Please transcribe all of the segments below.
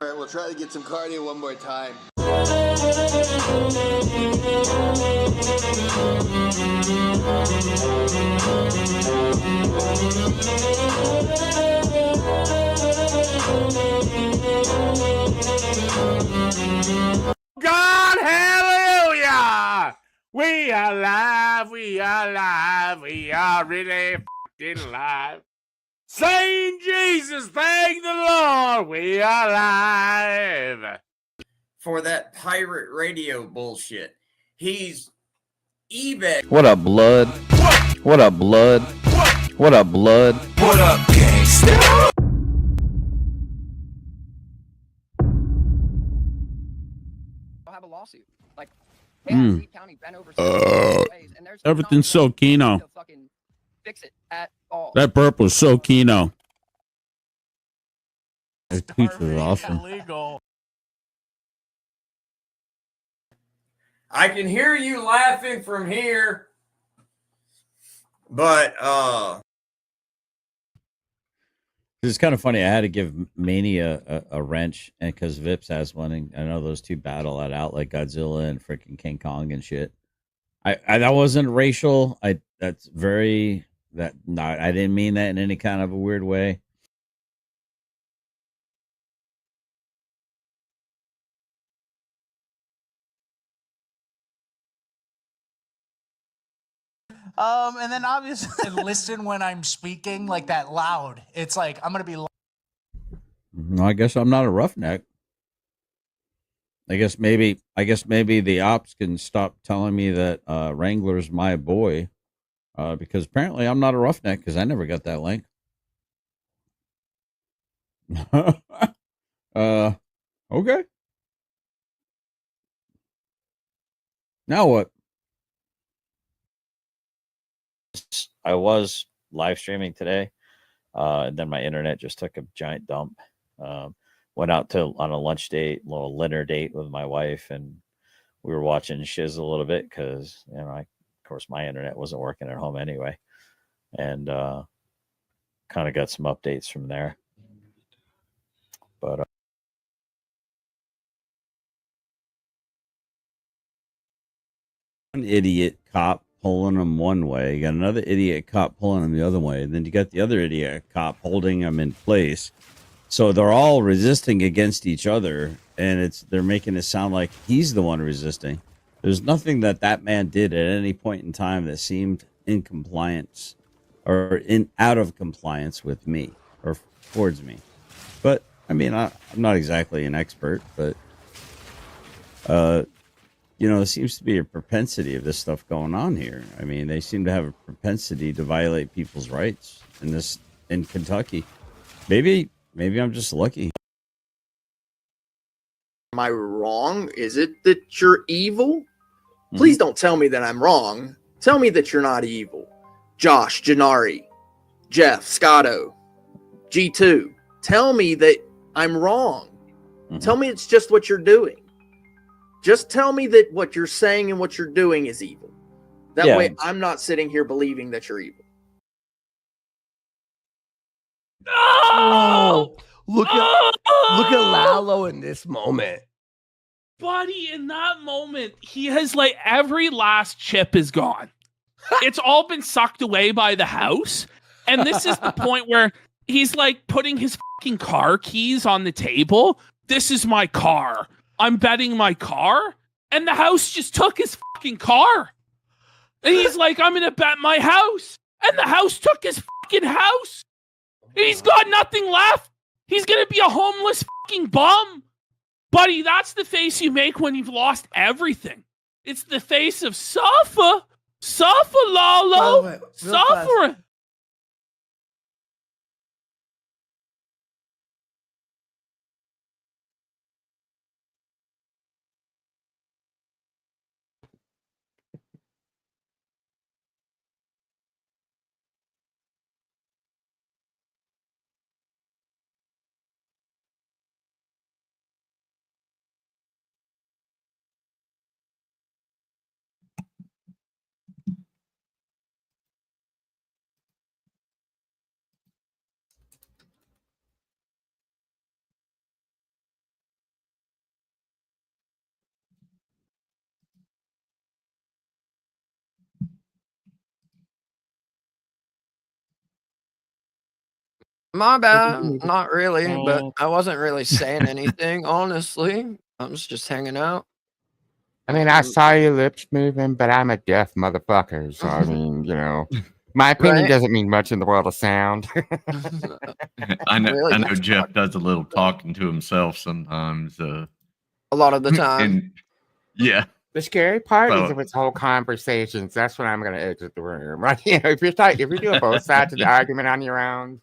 All right, we'll try to get some cardio one more time. God, hallelujah! We are alive, we are alive, we are really fucking alive. Saying Jesus, thank the Lord, we are alive. For that pirate radio bullshit. He's eBay. What up, blood? What up, blood? What up, blood? What up, gangsta? I'll have a lawsuit. Like, hey, Lee County bent over ways, and there's Everything's so keno. to fucking fix it at all. That burp was so keno. That pizza is awesome. Illegal. I can hear you laughing from here. But It's kind of funny. I had to give Mania a wrench, and because Vips has one, and I know those two battle it out like Godzilla and freaking King Kong and shit. I that wasn't racial. I didn't mean that in any kind of a weird way. And then obviously listen when I'm speaking like that loud. It's like I'm gonna be. No, I guess I'm not a roughneck. I guess maybe the ops can stop telling me that Wrangler's my boy, because apparently I'm not a roughneck because I never got that link. Okay. Now what? I was live streaming today, and then my internet just took a giant dump. Went out on a lunch date, a little dinner date with my wife, and we were watching Shiz a little bit because, of course, my internet wasn't working at home anyway, and kind of got some updates from there. But one idiot cop pulling him one way, you got another idiot cop pulling him the other way, and then you got the other idiot cop holding him in place. So they're all resisting against each other, and they're making it sound like he's the one resisting. There's nothing that man did at any point in time that seemed in compliance or out of compliance with me or towards me. But I mean, I'm not exactly an expert, but there seems to be a propensity of this stuff going on here. I mean, they seem to have a propensity to violate people's rights in Kentucky. Maybe I'm just lucky. Am I wrong? Is it that you're evil? Please don't tell me that I'm wrong. Tell me that you're not evil. Josh, Janari, Jeff, Scotto, G2. Tell me that I'm wrong. Tell me it's just what you're doing. Just tell me that what you're saying and what you're doing is evil. That way I'm not sitting here believing that you're evil. Oh, look at Lalo in this moment. Buddy, in that moment, he has like every last chip is gone. It's all been sucked away by the house. And this is the point where he's like putting his fucking car keys on the table. This is my car. I'm betting my car. And the house just took his fucking car. And he's like, I'm going to bet my house. And the house took his fucking house. And he's got nothing left. He's going to be a homeless fucking bum. Buddy, that's the face you make when you've lost everything. It's the face of suffer. Suffer, Lalo. Suffer. My bad. Not really, but I wasn't really saying anything, honestly. I was just hanging out. I mean, I saw your lips moving, but I'm a deaf motherfucker. So, I mean, my opinion Right? doesn't mean much in the world of sound. I know. Really I know nice Jeff talk. does a little talking to himself sometimes. A lot of the time. And yeah, The scary part is So- if it's whole conversations. That's when I'm going to exit the room. Right? If you're doing both sides of the argument on your own,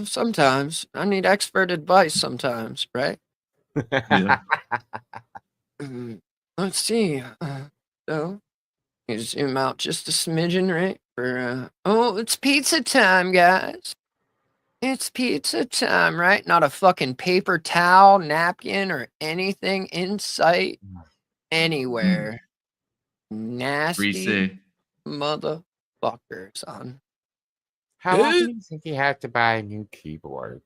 Sometimes I need expert advice. Sometimes, right? yeah. Let's see. So you zoom out just a smidgen, right? For it's pizza time, guys. It's pizza time, right? Not a fucking paper towel, napkin, or anything in sight anywhere. Nasty Reese. motherfucker, son. how often do you think you have to buy a new keyboard?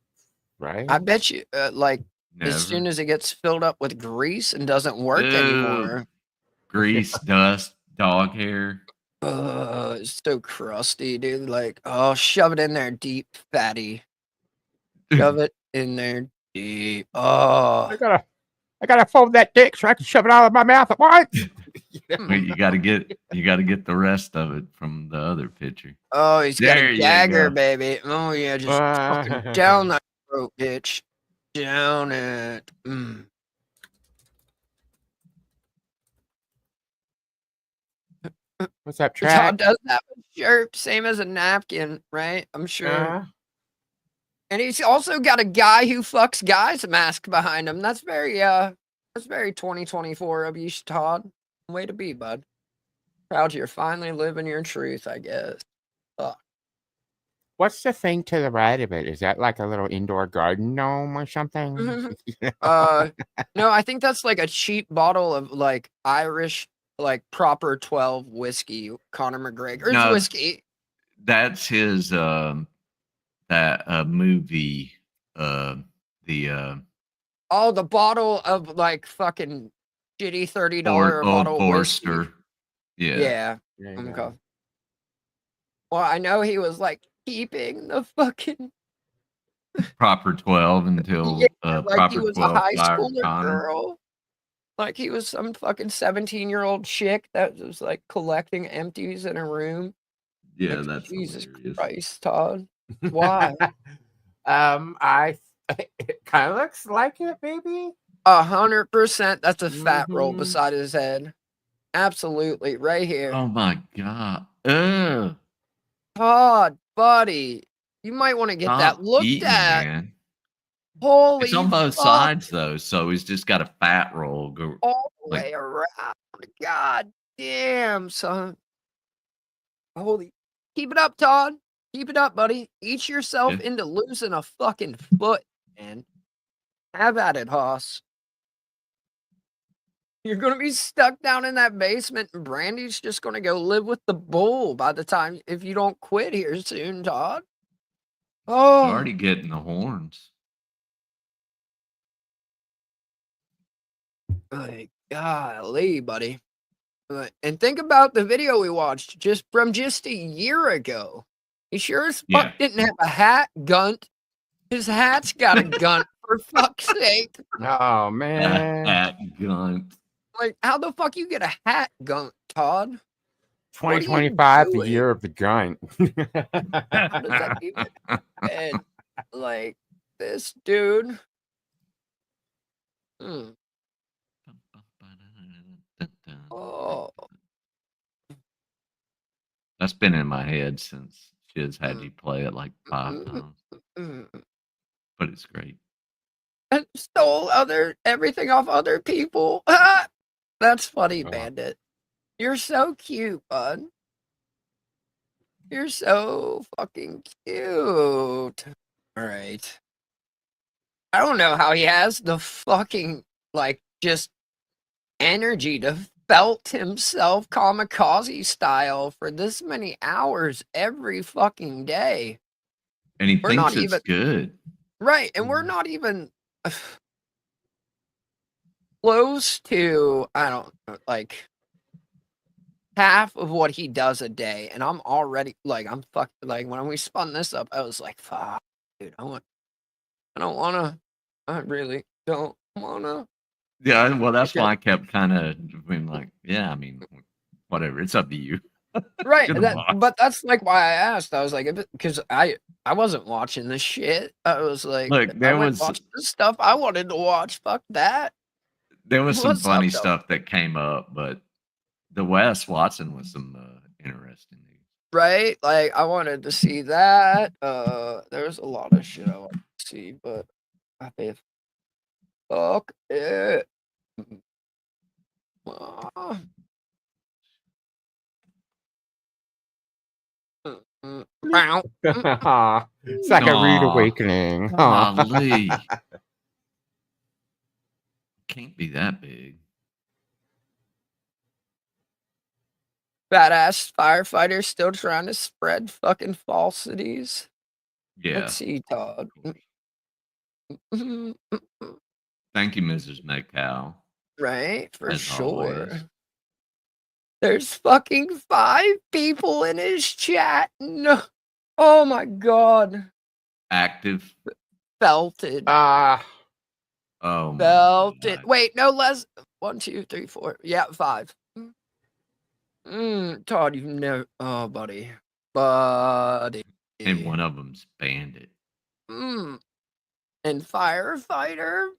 Right? I bet you, like, Never. as soon as it gets filled up with grease and doesn't work anymore. Grease, dust, dog hair. It's so crusty, dude. Like, oh, shove it in there deep, fatty. Shove it in there deep. Oh, I gotta fold that dick so I can shove it all in my mouth at once. Wait, you gotta get the rest of it from the other picture. oh, he's got There a you dagger, go. baby. Oh yeah, just fucking down that throat, bitch. Down it. What's up, Todd Track? does that with shirt, same as a napkin, right? I'm sure. And he's also got a guy who fucks guys mask behind him. That's very 2024 of you, Todd. Way to be, bud. Proud you're finally living your truth, I guess. What's the thing to the right of it? Is that like a little indoor garden gnome or something? No, I think that's like a cheap bottle of like Irish, like proper 12 whiskey, Conor McGregor's No. whiskey. That's his that movie the Oh, the bottle of like fucking shitty $30 bottle of whiskey. Forster. Yeah. Yeah. There you Okay. go. Well, I know he was like keeping the fucking Proper 12 until like proper he was 12 a high fired schooler Connor. girl. Like he was some fucking 17-year-old chick that was like collecting empties in a room. Yeah, Like, that's Jesus hilarious. Christ, Todd. Why? It kind of looks like it, maybe. 100%. That's a fat roll Mhm. beside his head. Absolutely, right here. Oh my god. Ugh. Todd, buddy, you might want to get that Stop looked eating, at. man. Holy It's on both fuck, sides though, so he's just got a fat roll go all the like- way around. God damn, son. Holy, keep it up, Todd. Keep it up, buddy. Eat yourself Yeah. into losing a fucking foot, man. Have at it, Hoss. You're gonna be stuck down in that basement, and Brandy's just gonna go live with the bull by the time if you don't quit here soon, Todd. Oh, already getting the horns. like, golly, buddy. And think about the video we watched just a year ago. He sure as fuck Yeah. didn't have a hat gunt. His hat's got a gunt, for fuck's sake. Oh man, At gun. Like, how the fuck you get a hat gunt, Todd? What are you 2025, the doing? year of the gun. How does that even and like this dude? Oh, That's been in my head since Shiz had you play it like 5 times. But it's great. and stole everything off other people. That's funny, Oh. Bandit. You're so cute, bud. You're so fucking cute. All right. I don't know how he has the fucking like just energy to felt himself kamikaze style for this many hours every fucking day. And he We're thinks not it's even- good. Right, and we're not even close to, I don't know, like half of what he does a day, and I'm already like, I'm fucked. Like when we spun this up, I was like, fuck, dude, I don't wanna. I really don't wanna. Yeah, well, that's Okay. why I kept kind of being like, yeah, I mean, whatever. It's up to you. Right. You're the boss. But that's like why I asked. I was like, because I wasn't watching this shit. I was like, Look, I went and watched the stuff I wanted to watch. Fuck that. there was some What's up, funny though? stuff that came up, but the Wes Watson was some interesting news. Right? Like I wanted to see that. There's a lot of shit I want to see, but I mean, fuck it. Ah. Bow. It's like a rude Aw, awakening. golly. Can't be that big. Badass firefighter still trying to spread fucking falsities. Yeah. Let's see, Todd. Thank you, Mrs. McCall. Right, for As sure. always. There's fucking 5 people in his chat. No. Oh my god. Active. Felted. Ah, Oh my Felted. God. Wait, no less. 1, 2, 3, 4. Yeah, 5. Todd, you've never. Oh, buddy. Buddy. And one of them's Bandit. And firefighter.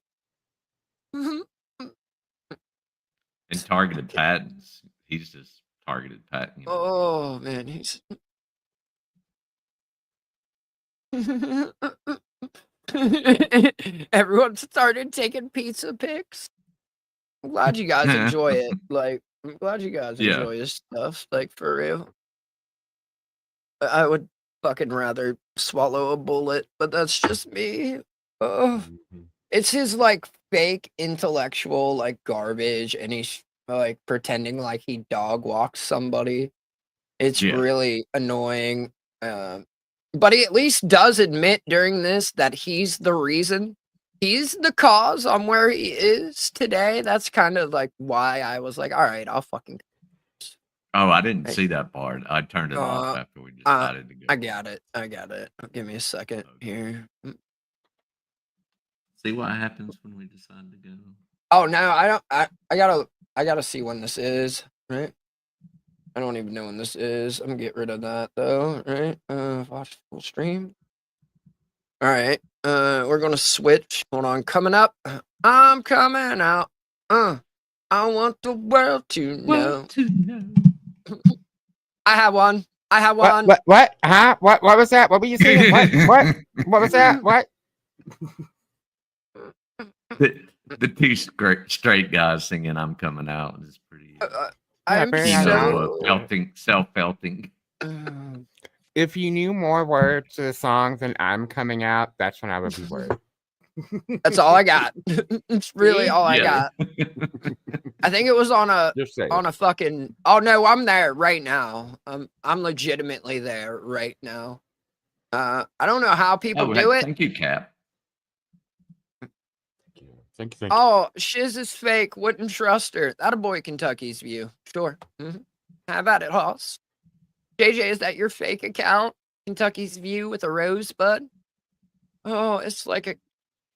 And targeted patents. He's just targeted patent. Oh man, he's. Everyone started taking pizza pics. I'm glad you guys enjoy it. Like, I'm glad you guys Yeah. enjoy this stuff. Like, for real. I would fucking rather swallow a bullet, but that's just me. Oh, it's his like fake intellectual like garbage, and he's like pretending like he dog walks somebody. It's Yeah. really annoying. But he at least does admit during this that he's the reason. He's the cause on where he is today. That's kind of like why I was like, all right, I'll fucking. Oh, I didn't Right. see that part. I turned it off after we decided to go. I got it. Give me a second here. See what happens when we decide to go. Oh no, I don't. I gotta see when this is. Right. I don't even know when this is. I'm gonna get rid of that though. Right. Watch full stream. All right. We're gonna switch. Hold on. Coming up. I'm coming out. I want the world to know. I have one. What? Huh? What was that? What were you saying? What was that? What? The two straight guys singing "I'm Coming Out" is pretty. I'm very Self-felting. If you knew more words to the song than "I'm Coming Out," that's when I would be worried. That's all I got. It's really all I got. I think it was on a fucking. Oh no, I'm there right now. I'm legitimately there right now. I don't know how people do it. Thank you, Cap. Thank you. Oh, Shiz is fake. Wouldn't trust her. That a boy Kentucky's view. Sure. How about it, Hoss? JJ, is that your fake account? Kentucky's view with a rosebud? Oh, it's like a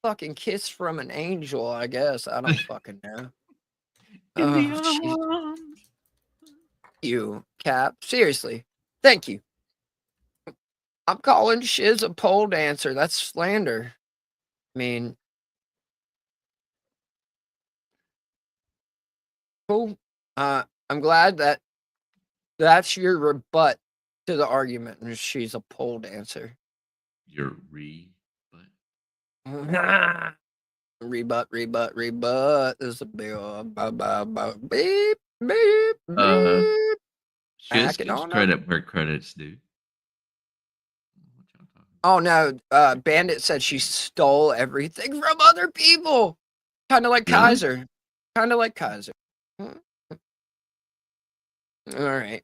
fucking kiss from an angel, I guess. I don't fucking know. Oh, you, Cap. Seriously. Thank you. I'm calling Shiz a pole dancer. That's slander. I mean, cool. I'm glad that that's your rebut to the argument. And she's a pole dancer. Your Rebut. This is a big beep, beep, beep. Shiz gives credit where credit's due. Oh no, Bandit said she stole everything from other people. Kind of like Really? Kaiser. All right.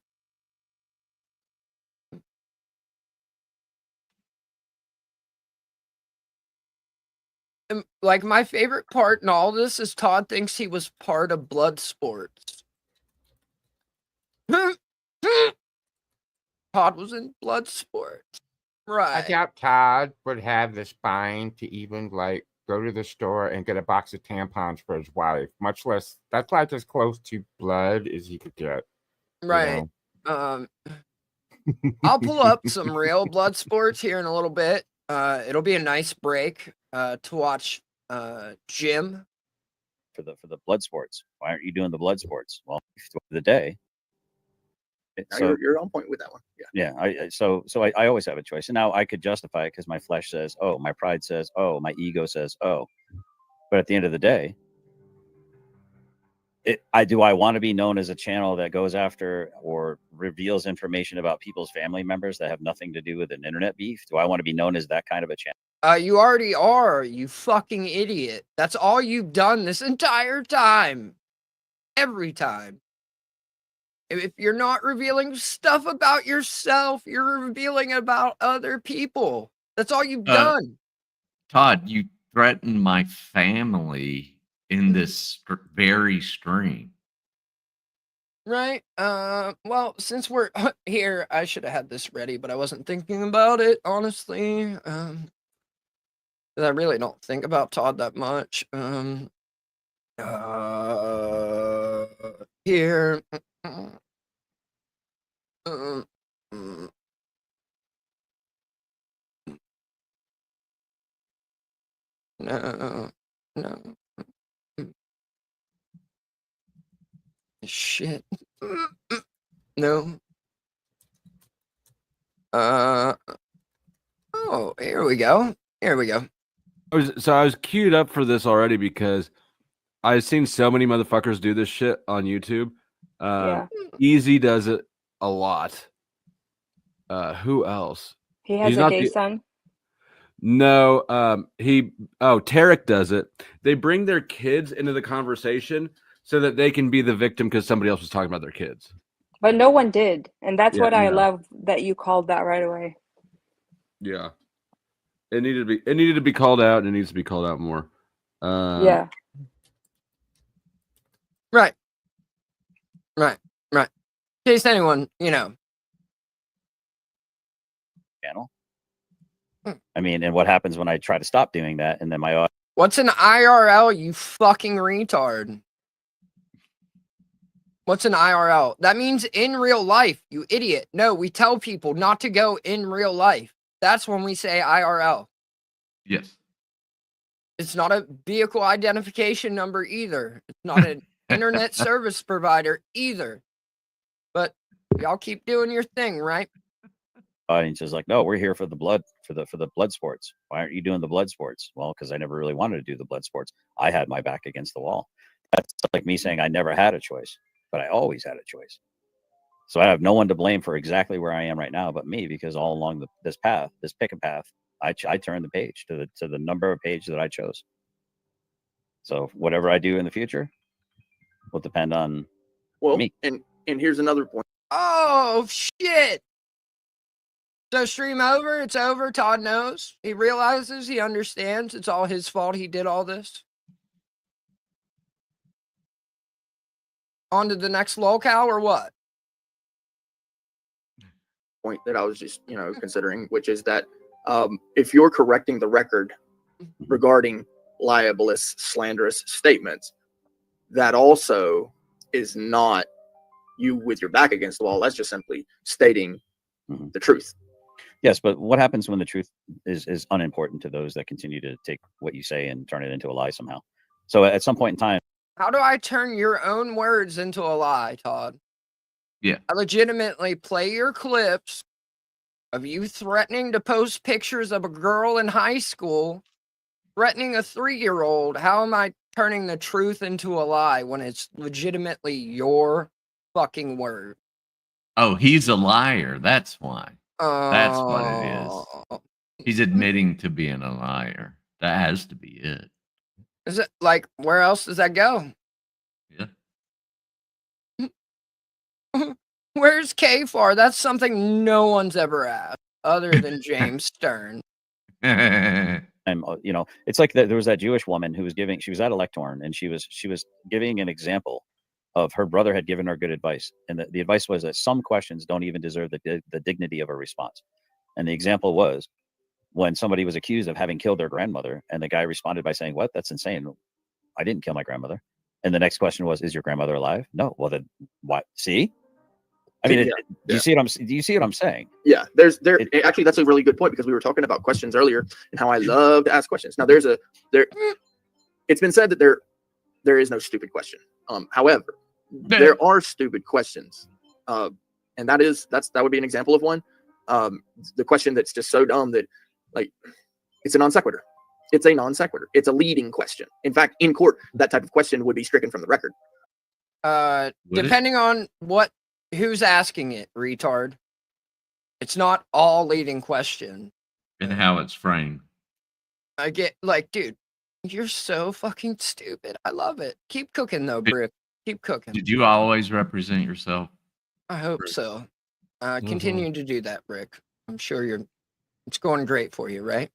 Like my favorite part in all this is Todd thinks he was part of blood sports. Todd was in blood sports. I Right. doubt Todd would have the spine to even like go to the store and get a box of tampons for his wife. Much less that's like as close to blood as he could get. Right. I'll pull up some real blood sports here in a little bit. It'll be a nice break to watch Jim. For the blood sports. Why aren't you doing the blood sports? Well, the day. So you're on point with that one. Yeah. Yeah. I always have a choice, and now I could justify it because my flesh says, "Oh," my pride says, "Oh," my ego says, "Oh," but at the end of the day, do I want to be known as a channel that goes after or reveals information about people's family members that have nothing to do with an internet beef? Do I want to be known as that kind of a channel? You already are, you fucking idiot. That's all you've done this entire time. Every time. If you're not revealing stuff about yourself, you're revealing about other people. That's all you've done. Todd, you threatened my family in this very stream. Right? Well, since we're here, I should have had this ready, but I wasn't thinking about it, honestly. 'Cause I really don't think about Todd that much. Here. No. Shit. No. Oh, here we go. Here we go. I was queued up for this already because I've seen so many motherfuckers do this shit on YouTube. Easy does it a lot. Who else? He has a gay son. No, Tarek does it. They bring their kids into the conversation so that they can be the victim because somebody else was talking about their kids. But no one did. And that's what I love that you called that right away. Yeah. It needed to be called out, and it needs to be called out more. Yeah. Right. In case anyone, channel. I mean, and what happens when I try to stop doing that, and then my What's an IRL, you fucking retard? What's an IRL? That means in real life, you idiot. No, we tell people not to go in real life. That's when we say IRL. Yes. It's not a vehicle identification number either. It's not an internet service provider either. But y'all keep doing your thing, right? audience is like, no, we're here for the blood, for the blood sports. Why aren't you doing the blood sports? Well, because I never really wanted to do the blood sports. I had my back against the wall. That's like me saying I never had a choice, but I always had a choice. So I have no one to blame for exactly where I am right now but me, because all along this path, this pick a path, I turned the page to the number of page that I chose. So whatever I do in the future will depend on me. And here's another point. Oh shit! So stream over. It's over. Todd knows. He realizes. He understands. It's all his fault. He did all this. On to the next locale or what? Point that I was just considering, which is that if you're correcting the record regarding libelous, slanderous statements, that also is not you with your back against the wall. That's just simply stating the truth. Yes, but what happens when the truth is unimportant to those that continue to take what you say and turn it into a lie somehow? So at some point in time, how do I turn your own words into a lie, Todd? Yeah. I legitimately play your clips of you threatening to post pictures of a girl in high school, threatening a 3-year-old. How am I turning the truth into a lie when it's legitimately your fucking word? Oh, he's a liar. That's why. That's what it is. He's admitting to being a liar. That has to be it. Is it like, where else does that go? Yeah. Where's K-Far? That's something no one's ever asked other than James Stern. and it's like there was that Jewish woman who was she was at a lectern, and she was giving an example of her brother had given her good advice. And the advice was that some questions don't even deserve the dignity of a response. And the example was when somebody was accused of having killed their grandmother, and the guy responded by saying, "What? That's insane. I didn't kill my grandmother." And the next question was, "Is your grandmother alive?" "No." "Well, then what?" See? I mean, do you see what I'm saying? Yeah, actually, that's a really good point, because we were talking about questions earlier and how I love to ask questions. Now, it's been said that there is no stupid question. However, there are stupid questions, and that would be an example of one. The question that's just so dumb that, like, it's a non sequitur. It's a non sequitur. It's a leading question. In fact, in court, that type of question would be stricken from the record. Depending on who's asking it, retard. It's not all leading question. And how it's framed. I get, like, dude, you're so fucking stupid. I love it. Keep cooking though, Brick. Keep cooking. Did you always represent yourself? I hope so. Continue to do that, Brick. I'm sure it's going great for you, right?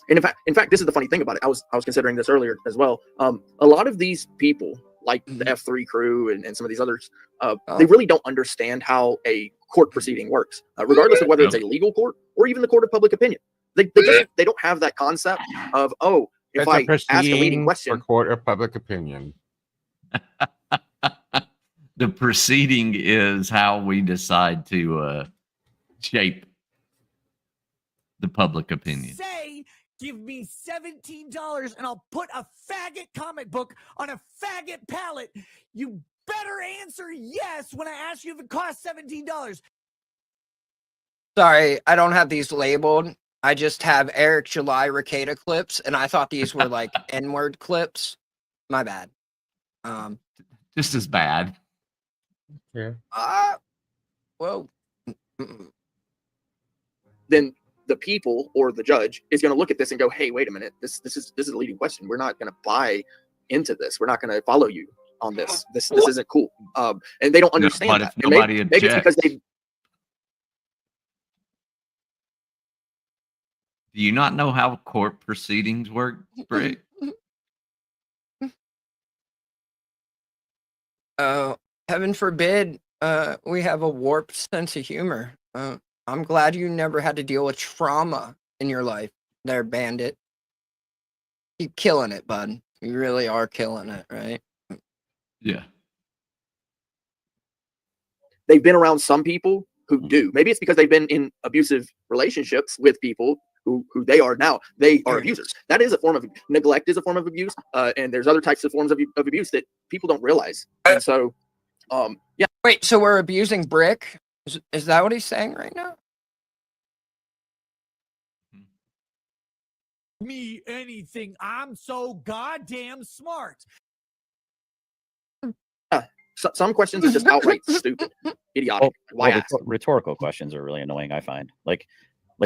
And in fact, this is the funny thing about it. I was considering this earlier as well. A lot of these people, like the F3 crew and some of these others, they really don't understand how a court proceeding works, regardless of whether it's a legal court or even the court of public opinion. They don't have that concept of, if I ask a leading question, for court of public opinion. The proceeding is how we decide to shape the public opinion. Say, give me $17 and I'll put a faggot comic book on a faggot pallet. You better answer yes when I ask you if it costs $17. Sorry, I don't have these labeled. I just have Eric July Ricada clips, and I thought these were like N-word clips. My bad. Just as bad. Yeah. Whoa. Then the people or the judge is going to look at this and go, "Hey, wait a minute. This is a leading question. We're not going to buy into this. We're not going to follow you on this. This isn't cool." And they don't understand that. Maybe it's because they. Do you not know how court proceedings work, Brick? Heaven forbid we have a warped sense of humor. I'm glad you never had to deal with trauma in your life there, Bandit. Keep killing it, bud. You really are killing it, right? Yeah. They've been around some people who do. Maybe it's because they've been in abusive relationships with people who they are now. They are abusers. That is a form of neglect, is a form of abuse. And there's other types of forms of abuse that people don't realize. And so, yeah. Wait, so we're abusing Brick? Is that what he's saying right now? Me anything. I'm so goddamn smart. Some questions are just outright stupid, idiotic. Why ask? Rhetorical questions are really annoying, I find. Like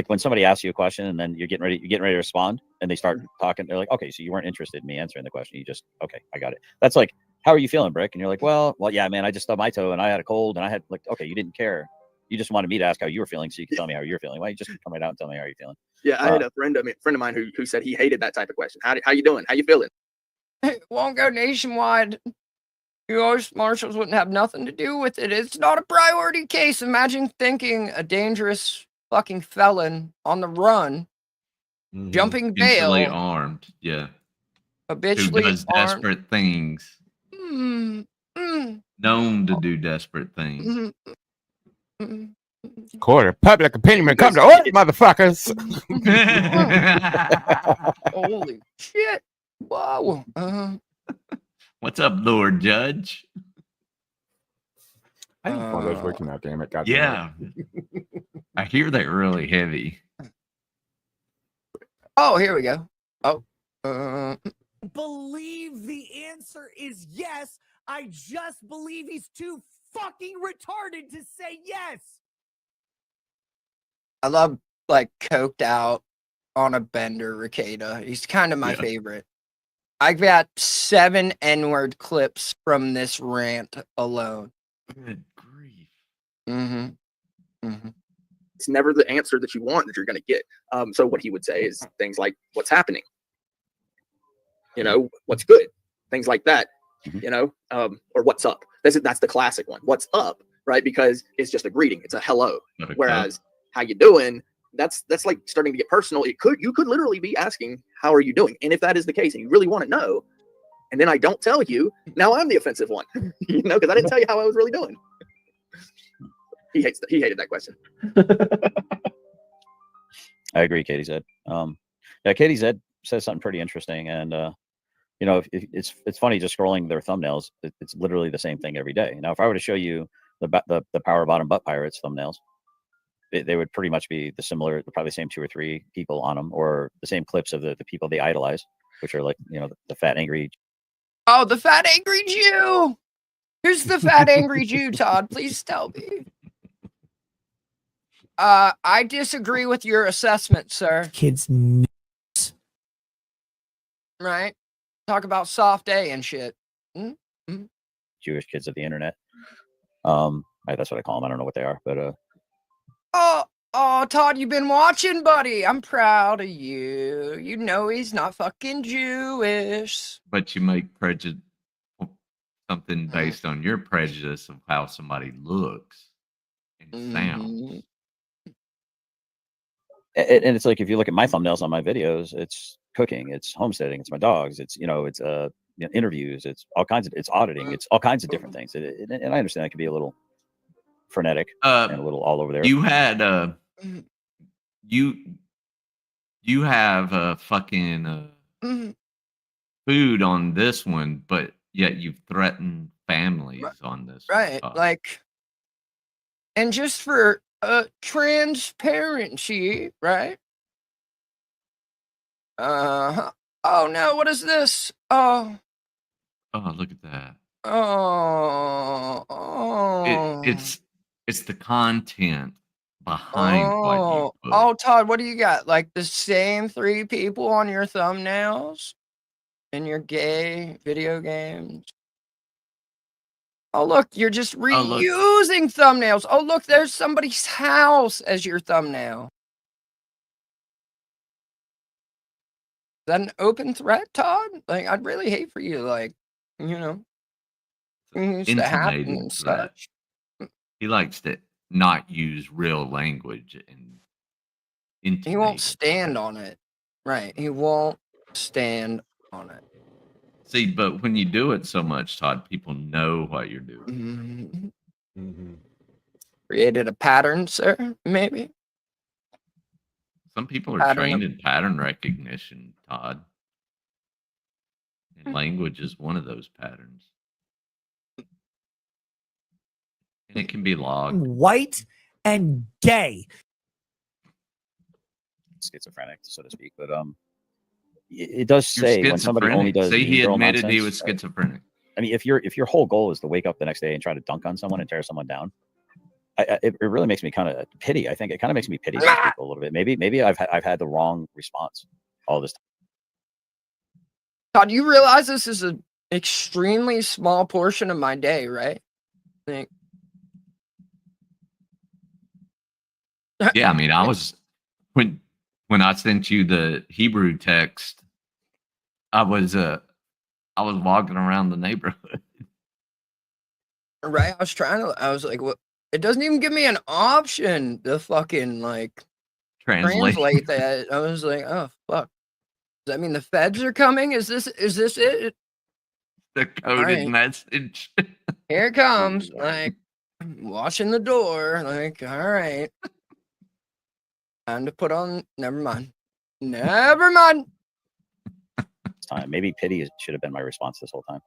when somebody asks you a question and then you're getting ready to respond, and they start talking. They're like, "Okay, so you weren't interested in me answering the question. You just, okay, I got it." That's like, "How are you feeling, Brick?" And you're like, well, yeah, man, I just stubbed my toe and I had a cold and I had, like, okay, you didn't care. You just wanted me to ask how you were feeling so you could tell me how you're feeling. Why don't you just come right out and tell me how you're feeling? Yeah, I had a friend of mine who said he hated that type of question. How you doing? How you feeling? It won't go nationwide. U.S. Marshals wouldn't have nothing to do with it. It's not a priority case. Imagine thinking a dangerous fucking felon on the run, jumping bail, Easily armed, yeah. habitually who does armed. desperate things. Known to do desperate things. Court of public opinion come to order, motherfuckers. Holy shit. Wow. What's up, Lord Judge? I need one of those working out, damn it. God yeah. I hear they're really heavy. Oh, here we go. Oh. Believe the answer is yes. I just believe he's too fucking retarded to say yes. I love, like, coked out on a bender Ricada. He's kind of my favorite. I got 7 N-word clips from this rant alone. Good grief. It's never the answer that you want that you're going to get. So what he would say is things like, "What's happening? You know, what's good?" Things like that. you know, or what's up. That's the classic one. What's up, right? Because it's just a greeting. It's a hello. Whereas how you doing? That's like starting to get personal. You could literally be asking, how are you doing? And if that is the case, and you really want to know, and then I don't tell you, now I'm the offensive one, you know, because I didn't tell you how I was really doing. He hated that question. I agree, Katie said. Yeah, Katie says something pretty interesting, and you know, it's funny just scrolling their thumbnails. It's literally the same thing every day. Now, if I were to show you the Power Bottom Butt Pirates thumbnails, they would pretty much be probably the same 2 or 3 people on them, or the same clips of the people they idolize, which are like, you know, the fat angry. Oh, the fat angry Jew. Who's the fat angry Jew, Todd? Please tell me. I disagree with your assessment, sir. Kids, right? Talk about soft A and shit. Mm-hmm. Jewish kids of the internet. That's what I call them. I don't know what they are, but Oh, Todd, you've been watching, buddy. I'm proud of you. You know he's not fucking Jewish. But you make something based on your prejudice of how somebody looks and sounds. And it's like, if you look at my thumbnails on my videos, it's cooking, it's homesteading, it's my dogs, it's, you know, it's you know, interviews, it's all kinds of, it's auditing, it's all kinds of different things. And I understand that could be a little frenetic and a little all over there. You had you have fucking food on this one, but yet you've threatened families on this right one. Like, and just for transparency, right? Oh no, what is this? Oh, look at that. It's the content behind what you put. Oh, Todd, what do you got? Like the same 3 people on your thumbnails in your gay video games? Oh, look, you're just reusing thumbnails. Oh, look, there's somebody's house as your thumbnail. Is that an open threat, Todd? Like, I'd really hate for you, like, you know, things to happen and such. He likes to not use real language and he won't stand on it. Right. He won't stand on it. See, but when you do it so much, Todd, people know what you're doing. Created a pattern, sir, maybe? Some people are trained in pattern recognition, Todd. And language is one of those patterns. And it can be logged. White and gay. Schizophrenic, so to speak. But it does say when somebody only does. Say he admitted nonsense, he was schizophrenic. I mean, if your whole goal is to wake up the next day and try to dunk on someone and tear someone down, it really makes me kind of pity. I think it kind of makes me pity these people a little bit. Maybe I've had the wrong response all this time. Todd, you realize this is an extremely small portion of my day, right? Yeah, I mean, I was when I sent you the Hebrew text, I was walking around the neighborhood. Right, I was like, what? It doesn't even give me an option to fucking like translate that. I was like, oh fuck. Does that mean the feds are coming? Is this it? The coded message. Here it comes. Like, watching the door. Like, all right. Time to put on. Never mind. Time. Maybe pity should have been my response this whole time.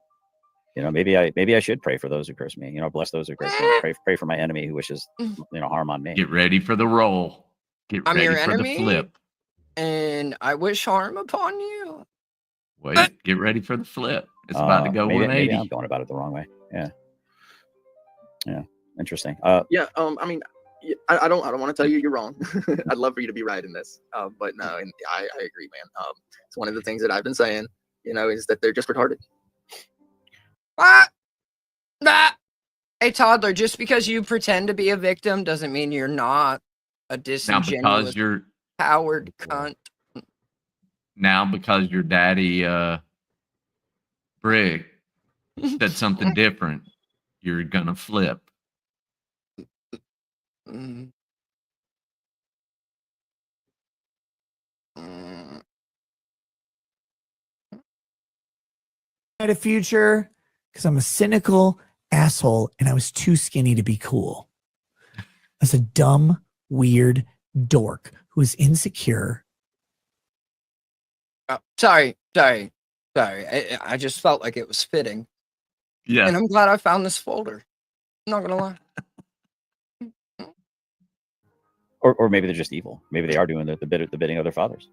You know, maybe I should pray for those who curse me. You know, bless those who curse me. Pray for my enemy who wishes, you know, harm on me. Get ready for the roll. Get ready for enemy, the flip. And I wish harm upon you. Wait, get ready for the flip. It's about to go 180. Maybe I'm going about it the wrong way. Yeah. Interesting. I mean, I don't want to tell you you're wrong. I'd love for you to be right in this. But no, and I agree, man. It's one of the things that I've been saying, you know, is that they're just retarded. Hey, toddler, just because you pretend to be a victim doesn't mean you're not a disingenuous, now because you're coward cunt. Now because your daddy Brick said something different, you're gonna flip. Mm. Mm. At a future because I'm a cynical asshole and I was too skinny to be cool. As a dumb, weird dork who is insecure. Oh, sorry. I just felt like it was fitting. Yeah. And I'm glad I found this folder. I'm not gonna lie. Or maybe they're just evil. Maybe they are doing the bidding of their fathers.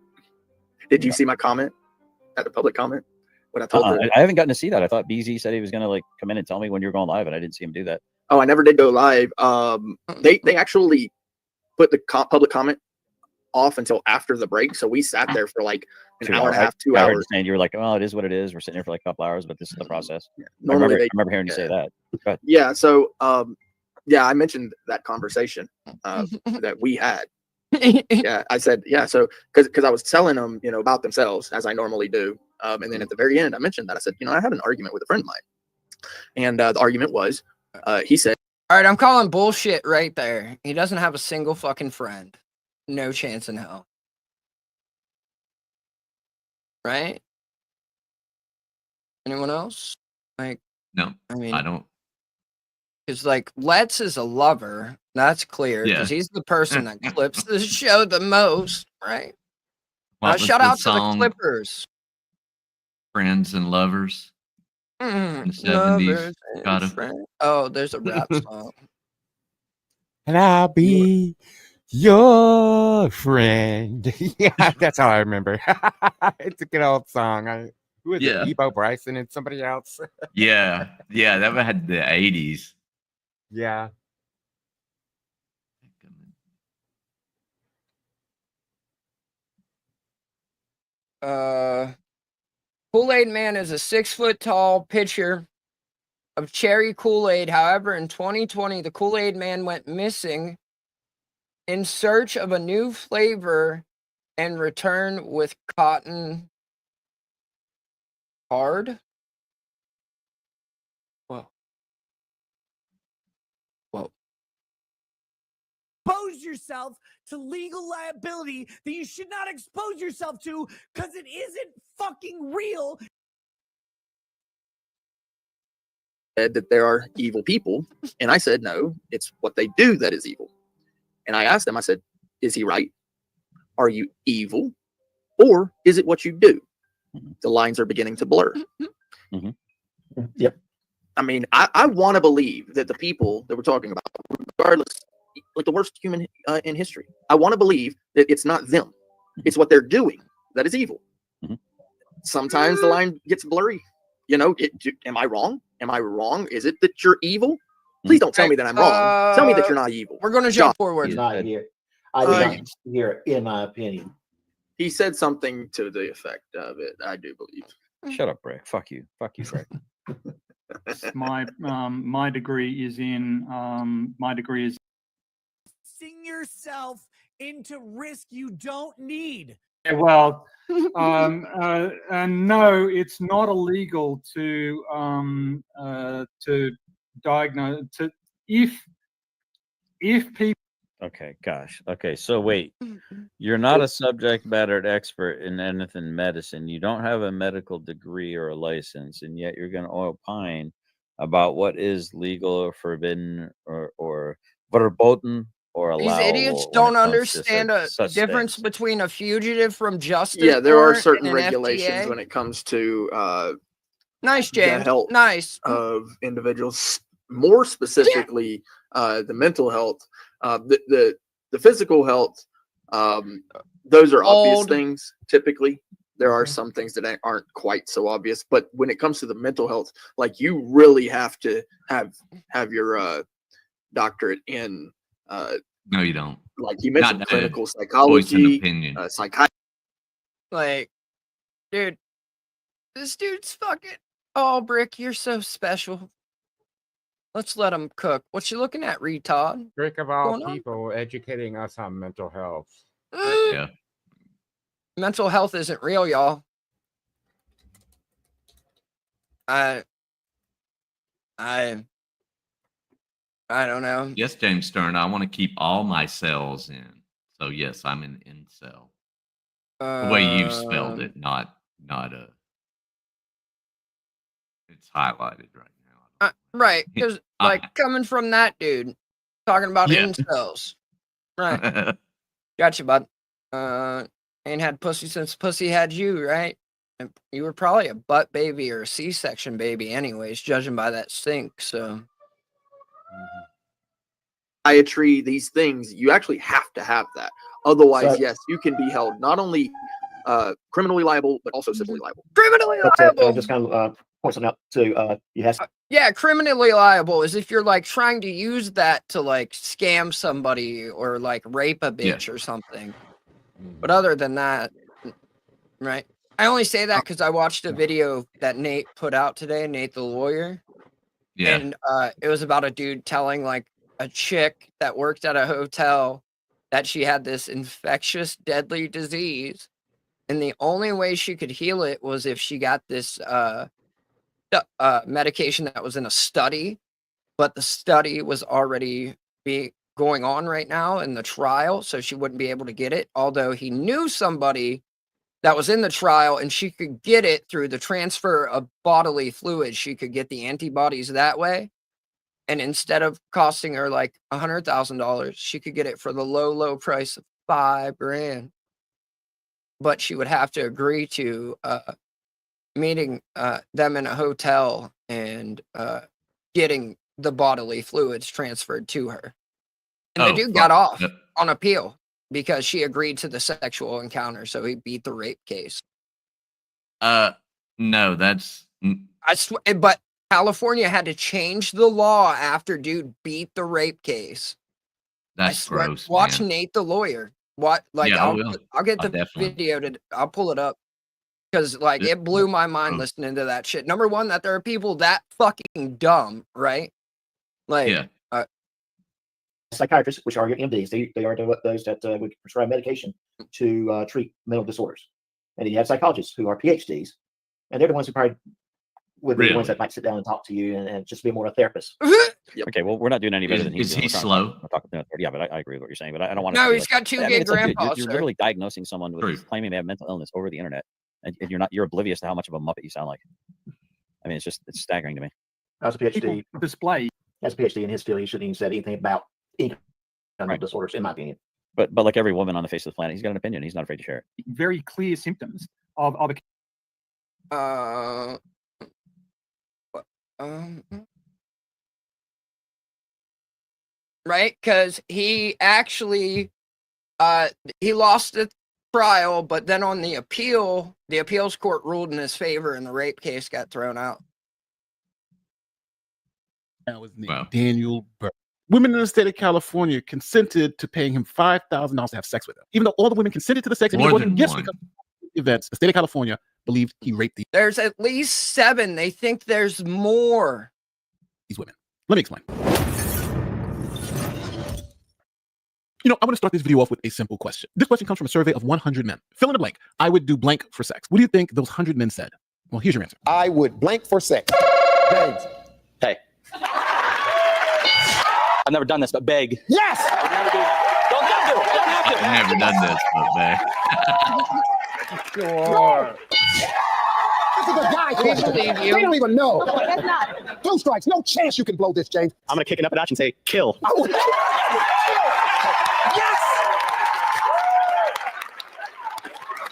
Did you see my comment at the public comment? When I told I haven't gotten to see that. I thought BZ said he was going to like come in and tell me when you're going live, and I didn't see him do that. Oh, I never did go live. They actually put the public comment off until after the break, so we sat there for like an hour and a half, 2 I heard hours. you saying you were like, "Oh, it is what it is. We're sitting here for like a couple hours, but this is the process." Yeah. Normally I remember hearing you say that. Go ahead. Yeah. So, yeah, I mentioned that conversation that we had. Yeah, I said, yeah. So, because I was telling them, about themselves as I normally do, and then at the very end, I mentioned that I said, I had an argument with a friend of mine, and the argument was, he said, "All right, I'm calling bullshit right there. He doesn't have a single fucking friend. No chance in hell." Right? Anyone else? Like, No, I mean, I don't. Because like Let's is a lover. That's clear because Yeah. he's the person that clips the show the most, right? What was Shout the out to the song? Clippers. Friends and Lovers. In the 70s. Lovers Got and it. friends. Oh, there's a rap song. And I'll be your friend. Yeah, that's all I remember. It's a good old song. Who is Yeah. it? Ebo Bryson and somebody else. Yeah, that had the 80s. Yeah. Kool-Aid Man is a 6-foot-tall pitcher of cherry Kool-Aid. However, in 2020, the Kool-Aid Man went missing in search of a new flavor and returned with cotton hard. Whoa. Expose yourself to legal liability that you should not expose yourself to because it isn't fucking real. said that there are evil people, and I said, no, it's what they do that is evil. And I asked them, I said, is he right? Are you evil, or is it what you do? The lines are beginning to blur. Yep. I mean, I want to believe that the people that we're talking about, regardless, like the worst human in history, I want to believe that it's not them. It's what they're doing that is evil. Sometimes the line gets blurry. Am I wrong? Am I wrong? Is it that you're evil? Please don't tell me that I'm wrong. Tell me that you're not evil. We're going to jump forward. Not here. I did not hear it, in my opinion. He said something to the effect of it, I do believe. Shut up, Brick. Fuck you, Brick. My degree is in Sing yourself into risk you don't need. Yeah, well, no, it's not illegal to diagnose if people. Okay, gosh. Okay, so wait. You're not a subject matter expert in anything medicine. You don't have a medical degree or a license, and yet you're going to opine about what is legal or forbidden or verboten or allowable. These idiots don't understand a difference between a fugitive from justice. Yeah, there are warrant certain and an regulations FDA. when it comes to Nice, James. the health Nice. of individuals. More specifically, the mental health, the physical health. Those are obvious things. Typically, there are some things that aren't quite so obvious. But when it comes to the mental health, like you really have to have your doctorate in. No, you don't. Like you mentioned, Not clinical voice an psychology, opinion. psychiatry. Like, dude, this dude's fucking. Oh, Brick, you're so special. Let's let him cook. What you looking at, retard? Brick of all Going on? people educating us on mental health. Yeah. Mental health isn't real, y'all. I don't know. Yes, James Stern. I want to keep all my cells in. So yes, I'm an incel. The way you spelled it, not a. It's highlighted right now. Right, because like coming from that dude, talking about Yeah. incels. Right. Gotcha, bud. Ain't had pussy since pussy had you, right? And you were probably a butt baby or a C-section baby anyways, judging by that stink, so. Psychiatry, these things, you actually have to have that. Otherwise, So- yes, you can be held not only criminally liable, but also civilly liable. Criminally But liable! just kind of point something out too. You have Yeah, criminally liable is if you're like trying to use that to like scam somebody or like rape a bitch or something. But other than that, right? I only say that because I watched a video that Nate put out today, Nate the lawyer. Yeah. And it was about a dude telling like a chick that worked at a hotel that she had this infectious, deadly disease. And the only way she could heal it was if she got this medication that was in a study, but the study was already going on right now in the trial, so she wouldn't be able to get it. Although he knew somebody that was in the trial and she could get it through the transfer of bodily fluids. She could get the antibodies that way. And instead of costing her like $100,000, she could get it for the low, low price of $5,000. But she would have to agree to meeting them in a hotel and getting the bodily fluids transferred to her. And the dude got off on appeal because she agreed to the sexual encounter, so he beat the rape case. No, that's. I swear, but California had to change the law after dude beat the rape case. That's gross. Watch man. Nate the lawyer. What? Like Yeah, I I'll will. get I'll the definitely. video I'll pull it up because like it blew my mind listening to that shit. Number one, that there are people that fucking dumb, right? Like, Yeah. psychiatrists, which are your MDs. They are those that would prescribe medication to treat mental disorders. And then you have psychologists who are PhDs, and they're the ones who probably would be the ones that might sit down and talk to you and just be more a therapist. Okay, well, we're not doing any better than he's Is doing. he We're trying to slow? talk about yeah, but I agree with what you're saying. But I don't want to. No, he's got two gay it's like, dude, grandpas, you're sir. literally diagnosing someone with claiming they have mental illness over the internet, and you're oblivious to how much of a muppet you sound like. I mean, it's staggering to me. As a PhD, display as a PhD in his field, he shouldn't even said anything about any kind of disorders, in my opinion. But like every woman on the face of the planet, he's got an opinion. He's not afraid to share it. Very clear symptoms of a right, because he actually he lost the trial, but then on the appeals court ruled in his favor and the rape case got thrown out. That was named Daniel Burke. Women in the state of California consented to paying him $5,000 to have sex with him. Even though all the women consented to the sex and he More wasn't than gifts one. because of events, the state of California believed he raped There's at least 7. They think there's more. these women. Let me explain. You know, I want to start this video off with a simple question. This question comes from a survey of 100 men. Fill in the blank. I would do blank for sex. What do you think those 100 men said? Well, here's your answer. I would blank for sex. James. Hey. I've never done this, but beg. Yes! Don't have to. Don't have to. I've never done this, but man. Sure. This is a guy We question. believe you. They don't even know. No, that's not. 2 strikes. No chance you can blow this, James. I'm going to kick it up a notch and say, kill. I would. Yes!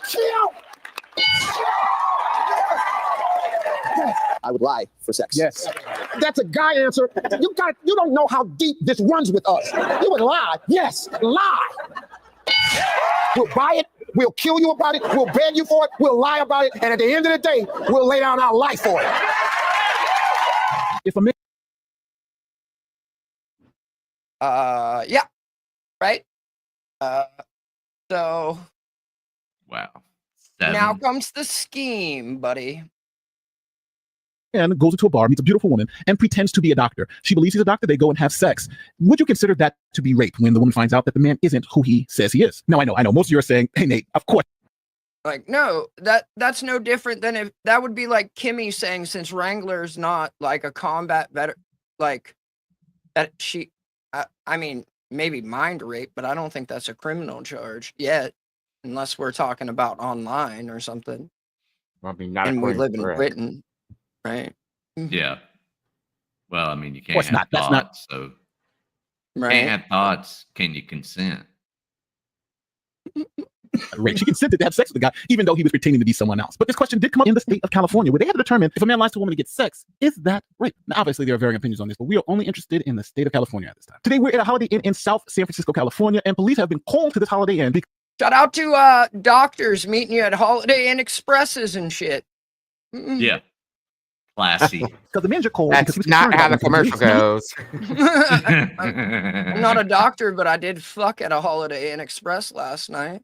Chill! I would lie for sex. Yes. That's a guy answer. You don't know how deep this runs with us. You would lie. Yes, lie. We'll buy it. We'll kill you about it. We'll beg you for it. We'll lie about it. And at the end of the day, we'll lay down our life for it. If a man Yeah. Right? So Wow. now comes the scheme, buddy. goes into a bar, meets a beautiful woman, and pretends to be a doctor. She believes he's a doctor. They go and have sex. Would you consider that to be rape when the woman finds out that the man isn't who he says he is? Now, I know. Most of you are saying, hey, Nate, of course. Like, no, that's no different than if that would be like Kimmy saying since Wrangler's not like a combat like that I mean, maybe mind rape, but I don't think that's a criminal charge yet, unless we're talking about online or something. Well, I mean, not And we according live to in Brett. Britain, right? Yeah. Well, I mean, you course can't have not. That's not- thoughts, so Right. can't have thoughts. Can you consent? Rape. She consented to have sex with the guy, even though he was pretending to be someone else. But this question did come up in the state of California, where they had to determine if a man lies to a woman to get sex, is that rape? Now, obviously, there are varying opinions on this, but we are only interested in the state of California at this time. Today, we're at a Holiday Inn in South San Francisco, California, and police have been called to this Holiday Inn because Shout out to doctors meeting you at Holiday Inn Expresses and shit. Yeah. Classy. because the manager called. That's because not how the commercial goes. I'm not a doctor, but I did fuck at a Holiday Inn Express last night.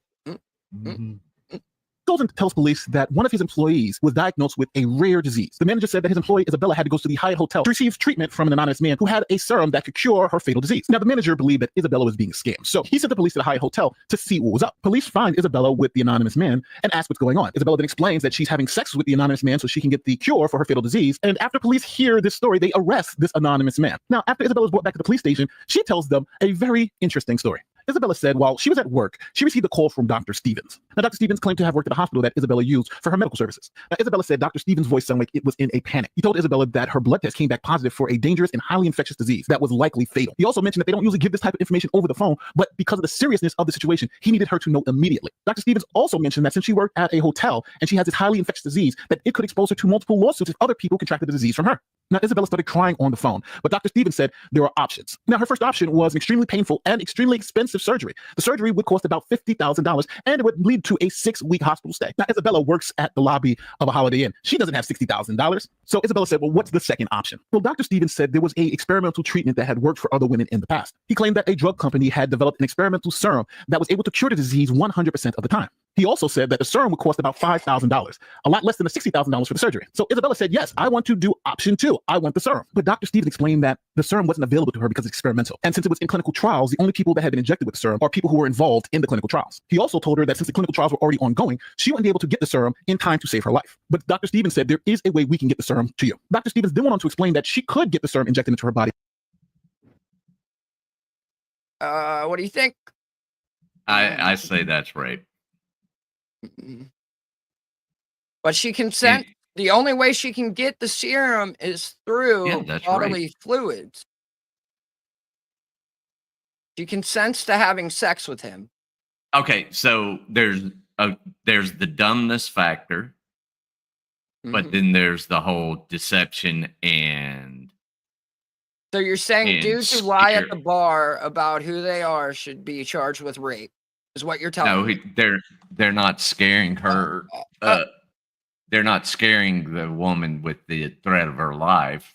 goes and tells police that one of his employees was diagnosed with a rare disease. The manager said that his employee Isabella had to go to the Hyatt Hotel to receive treatment from an anonymous man who had a serum that could cure her fatal disease. Now, the manager believed that Isabella was being scammed, so he sent the police to the Hyatt Hotel to see what was up. Police find Isabella with the anonymous man and ask what's going on. Isabella then explains that she's having sex with the anonymous man so she can get the cure for her fatal disease. And after police hear this story, they arrest this anonymous man. Now, after Isabella was brought back to the police station, she tells them a very interesting story. Isabella said while she was at work, she received a call from Dr. Stevens. Now, Dr. Stevens claimed to have worked at a hospital that Isabella used for her medical services. Now, Isabella said Dr. Stevens' voice sounded like it was in a panic. He told Isabella that her blood test came back positive for a dangerous and highly infectious disease that was likely fatal. He also mentioned that they don't usually give this type of information over the phone, but because of the seriousness of the situation, he needed her to know immediately. Dr. Stevens also mentioned that since she worked at a hotel and she has this highly infectious disease, that it could expose her to multiple lawsuits if other people contracted the disease from her. Now, Isabella started crying on the phone, but Dr. Stevens said there are options. Now, her first option was an extremely painful and extremely expensive surgery. The surgery would cost about $50,000 and it would lead to a 6-week hospital stay. Now, Isabella works at the lobby of a Holiday Inn. She doesn't have $60,000. So Isabella said, well, what's the second option? Well, Dr. Stevens said there was an experimental treatment that had worked for other women in the past. He claimed that a drug company had developed an experimental serum that was able to cure the disease 100% of the time. He also said that the serum would cost about $5,000, a lot less than the $60,000 for the surgery. So Isabella said, yes, I want to do option 2. I want the serum. But Dr. Stevens explained that the serum wasn't available to her because it's experimental. And since it was in clinical trials, the only people that had been injected with the serum are people who were involved in the clinical trials. He also told her that since the clinical trials were already ongoing, she wouldn't be able to get the serum in time to save her life. But Dr. Stevens said there is a way we can get the serum to you. Dr. Stevens then went on to explain that she could get the serum injected into her body. What do you think? I say that's rape. But she consent. The only way she can get the serum is through bodily fluids. She consents to having sex with him. Okay, so there's the dumbness factor, but then there's the whole deception and. So you're saying dudes who lie at the bar about who they are should be charged with rape, is what you're telling me? No, they're not scaring her. They're not scaring the woman with the threat of her life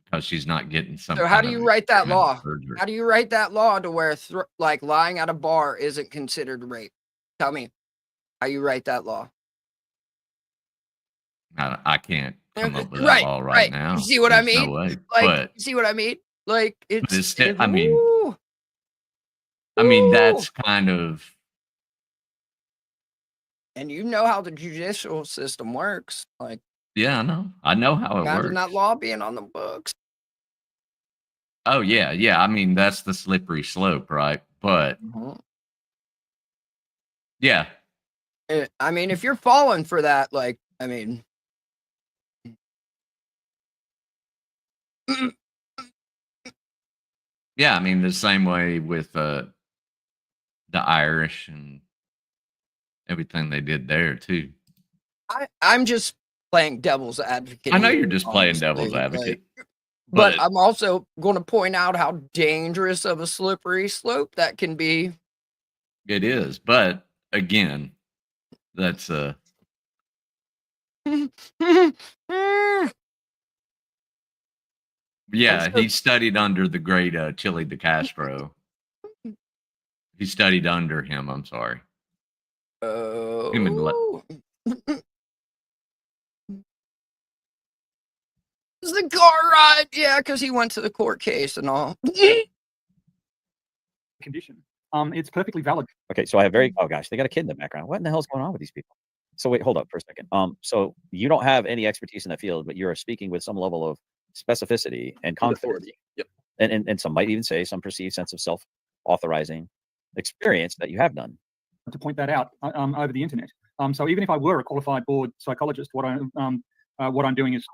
because she's not getting some. So how do you write that law? How do you write that law to where like lying at a bar isn't considered rape? Tell me how you write that law. I can't come up with that law right now. You see what I There's mean? no way. Like, But you see what I mean? Like I mean that's kind of. And you know how the judicial system works. Like, yeah, I know how it imagine works. that law being on the books. Oh yeah. I mean that's the slippery slope, right? But yeah. I mean, if you're falling for that, like, I mean. Yeah, I mean the same way with the Irish and everything they did there too. I'm just playing devil's advocate. I know you're just playing devil's advocate. But I'm also going to point out how dangerous of a slippery slope that can be. It is, but again, that's yeah, he studied under the great Chile de Castro. He studied under him, I'm sorry. The car ride, yeah, because he went to the court case and all. Condition. It's perfectly valid. Okay, so I have oh gosh, they got a kid in the background. What in the hell's going on with these people? So wait, hold up for a second. So you don't have any expertise in that field, but you're speaking with some level of specificity and confidence. Authority. Yep. And some might even say some perceived sense of self-authorizing experience that you have done. To point that out over the internet. So even if I were a qualified board psychologist, what I'm doing is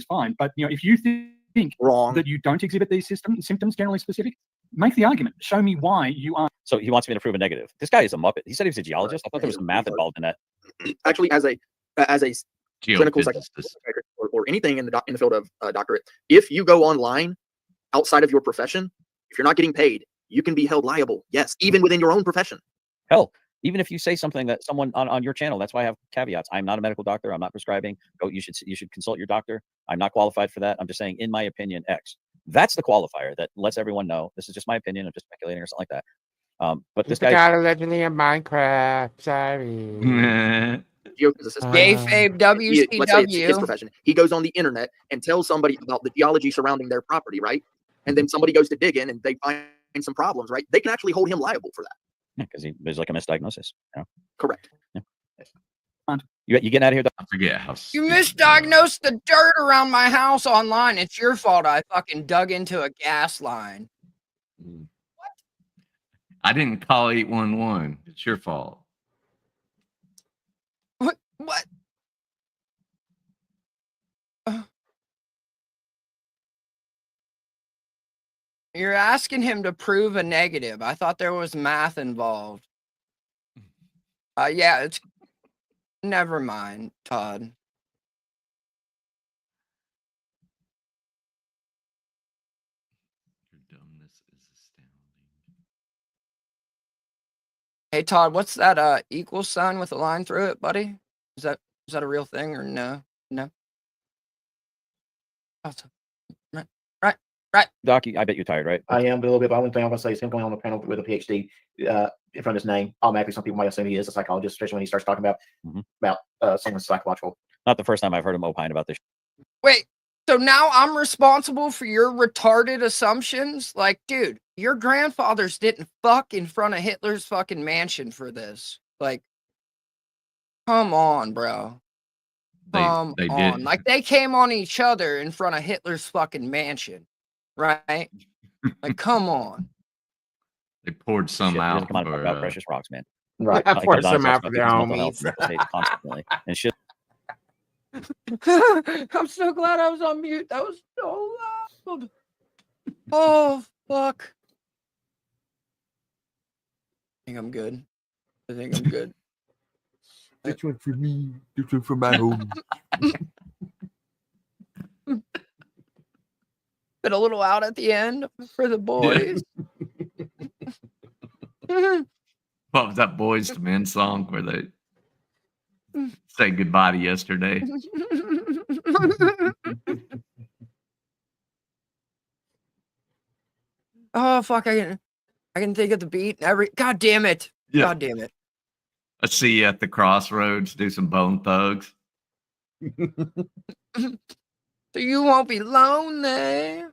fine. But if you think wrong that you don't exhibit these symptoms generally specific, make the argument. Show me why you are. So he wants me to prove a negative. This guy is a muppet. He said he was a geologist. I thought there was some math involved in that. Actually, as a clinical psychologist or anything in the field of doctorate, if you go online outside of your profession, if you're not getting paid, you can be held liable. Yes, even within your own profession. Hell, even if you say something that someone on your channel, that's why I have caveats. I'm not a medical doctor. I'm not prescribing. You should consult your doctor. I'm not qualified for that. I'm just saying, in my opinion, X. That's the qualifier that lets everyone know this is just my opinion. I'm just speculating or something like that. But this guy got a legend in Minecraft. Sorry. Kayfabe WCW. Let's say it's his profession. He goes on the internet and tells somebody about the geology surrounding their property, right? And then somebody goes to dig in and they find some problems, right? They can actually hold him liable for that. Because there's like a misdiagnosis. Correct. Yeah. You getting out of here? I forget how. You misdiagnosed the dirt around my house online. It's your fault. I fucking dug into a gas line. I didn't call 811. It's your fault. What? You're asking him to prove a negative. I thought there was math involved. Yeah, it's... Never mind, Todd. Your dumbness is astounding. Hey, Todd, what's that equal sign with a line through it, buddy? Is that a real thing or no? No? Awesome. Right. Doc, I bet you're tired, right? I am, but a little bit. But the only thing I'm going to say is him going on the panel with a PhD in front of his name. Automatically, some people might assume he is a psychologist, especially when he starts talking about someone's psychological. Not the first time I've heard him opine about this. Wait, so now I'm responsible for your retarded assumptions? Like, dude, your grandfathers didn't fuck in front of Hitler's fucking mansion for this. Like, come on, bro. Come on. Like, they came on each other in front of Hitler's fucking mansion. Right? Like, come on. They poured some out. Come on about precious rocks, man. Right. I poured some out for their homies. Constantly and shit. I'm so glad I was on mute. That was so loud. Oh, fuck. I think I'm good. This one for me. This one for my home. Bit a little out at the end for the boys. What was that Boys to Men song where they say goodbye to yesterday? Oh, fuck. I can think of the beat. God damn it. Yeah. God damn it. Let's see you at the crossroads, do some Bone Thugs. So you won't be lonely.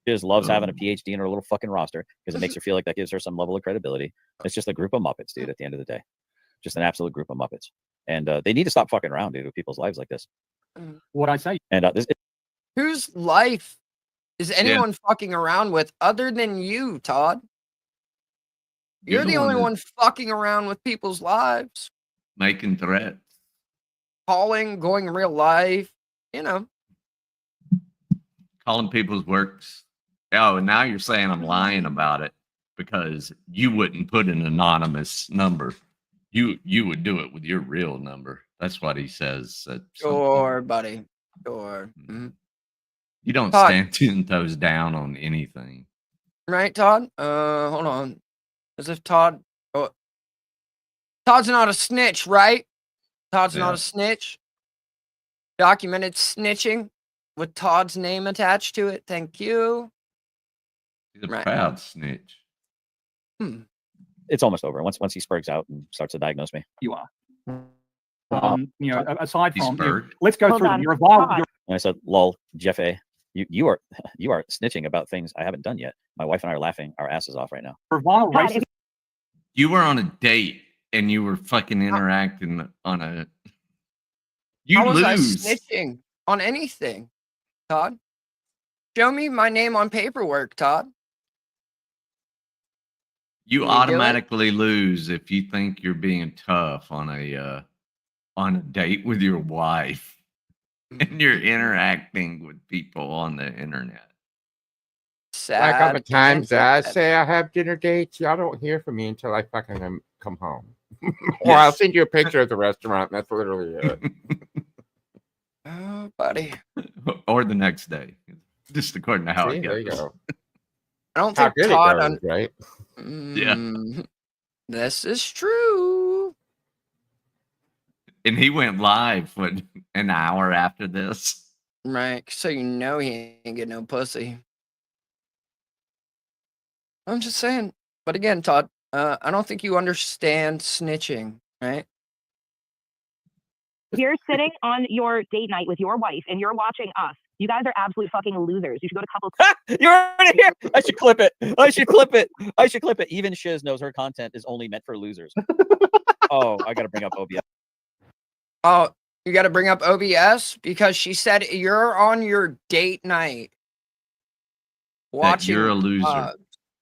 She just loves having a PhD in her little fucking roster because it makes her feel like that gives her some level of credibility. It's just a group of Muppets, dude, at the end of the day. Just an absolute group of Muppets. And they need to stop fucking around, dude, with people's lives like this. What I say. And whose life is anyone fucking around with other than you, Todd? You're the only one fucking around with people's lives. Making threats. Calling, going real life, Calling people's works. Oh, and now you're saying I'm lying about it because you wouldn't put an anonymous number. You would do it with your real number. That's what he says. Sure, buddy. Sure. Mm-hmm. You don't stand 10 toes down on anything. Right, Todd? Hold on. As if Todd's not a snitch, right? Todd's not a snitch. Documented snitching with Todd's name attached to it. Thank you. He's a proud snitch. It's almost over. Once he spurgs out and starts to diagnose me. You are. Aside from let's go Hold through on. them. You're a vile. And I said, "Lol, Jeff A, you are snitching about things I haven't done yet. My wife and I are laughing our asses off right now." You were on a date and you were fucking interacting on a. You How was I lose. snitching on anything, Todd? Show me my name on paperwork, Todd. You Can you do it? automatically lose if you think you're being tough on a date with your wife, and you're interacting with people on the internet. Sad. Like all the times that I sad. say I have dinner dates, y'all don't hear from me until I fucking come home. Or I'll send you a picture of the restaurant. And that's literally it. Oh, buddy. Or the next day, just according to how See, it there you goes. go. I don't How think good it Todd. goes, right? Yeah. This is true. And he went live an hour after this. Right. So you know he ain't get no pussy. I'm just saying. But again, Todd, I don't think you understand snitching, right? If you're sitting on your date night with your wife and you're watching us, you guys are absolute fucking losers. You should go to couples. You're already here. I should clip it. I should clip it. I should clip it. Even Shiz knows her content is only meant for losers. Oh, I got to bring up OBS. Oh, you got to bring up OBS because she said you're on your date night watching. You're a loser.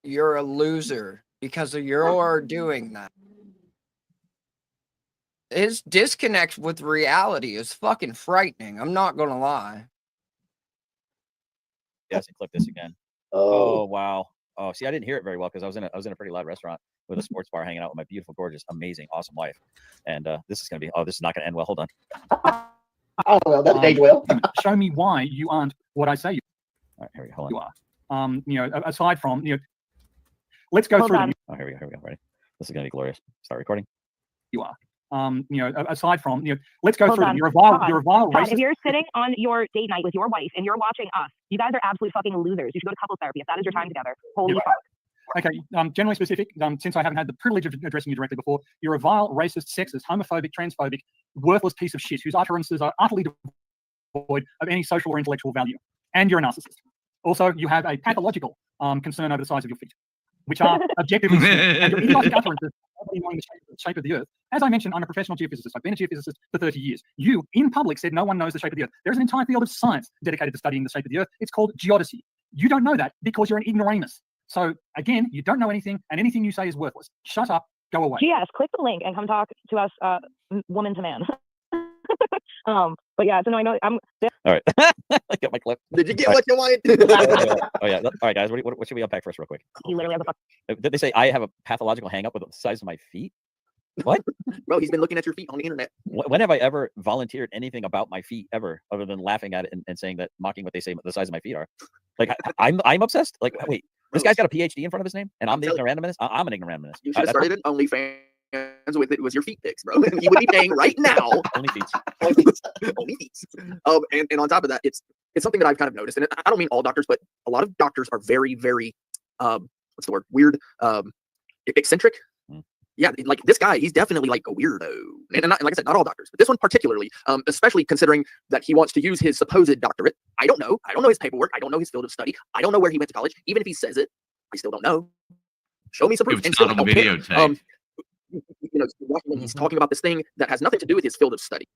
You're a loser because you're doing that. His disconnect with reality is fucking frightening. I'm not gonna lie. Yes, and clip this again. Oh wow. Oh, see, I didn't hear it very well because I was in a pretty loud restaurant with a sports bar, hanging out with my beautiful, gorgeous, amazing, awesome wife. And this is gonna be. Oh, this is not gonna end well. Hold on. Oh well, that age well. Show me why you aren't what I say you. All right, here we go. Hold on. You know, aside from let's go Hold through. on. Oh, here we go. Here we go. Ready? This is gonna be glorious. Start recording. You are. You know, aside from let's go Hold through. on. You're a Hold vile on. racist. If you're sitting on your date night with your wife and you're watching us, you guys are absolute fucking losers. You should go to couples therapy if that is your time together. Holy fuck. Okay, generally specific, since I haven't had the privilege of addressing you directly before, you're a vile, racist, sexist, homophobic, transphobic, worthless piece of shit whose utterances are utterly devoid of any social or intellectual value. And you're a narcissist. Also, you have a pathological concern over the size of your feet, which are objectively small. And your idiotic utterances are knowing the shape of the earth. As I mentioned, I'm a professional geophysicist. I've been a geophysicist for 30 years. You, in public, said no one knows the shape of the earth. There's an entire field of science dedicated to studying the shape of the earth. It's called geodesy. You don't know that because you're an ignoramus. So again, you don't know anything, and anything you say is worthless. Shut up, go away. Yes, click the link and come talk to us, woman to man. But yeah, so no, I know I'm. All right. I got my clip. Did you get what you wanted? Oh yeah. All right, guys. What should we unpack first, real quick? He literally has a fuck. Did they say I have a pathological hang up with the size of my feet? What? Bro, he's been looking at your feet on the internet. When have I ever volunteered anything about my feet ever, other than laughing at it and saying that, mocking what they say the size of my feet are? Like I'm obsessed. Like wait, this guy's got a PhD in front of his name, and I'm the ignoramus. I'm an ignoramus. You should have started an OnlyFans with it was your feet pics, bro. You would be paying right now. Only feet. Only feet. And on top of that, it's something that I've kind of noticed, and I don't mean all doctors, but a lot of doctors are very, very what's the word? Weird, eccentric. Yeah, like this guy, he's definitely like a weirdo. And not, like I said, not all doctors, but this one particularly, especially considering that he wants to use his supposed doctorate. I don't know his paperwork. I don't know his field of study. I don't know where he went to college. Even if he says it, I still don't know. Show me some proof. It's not on the videotape. You know, he's talking about this thing that has nothing to do with his field of study.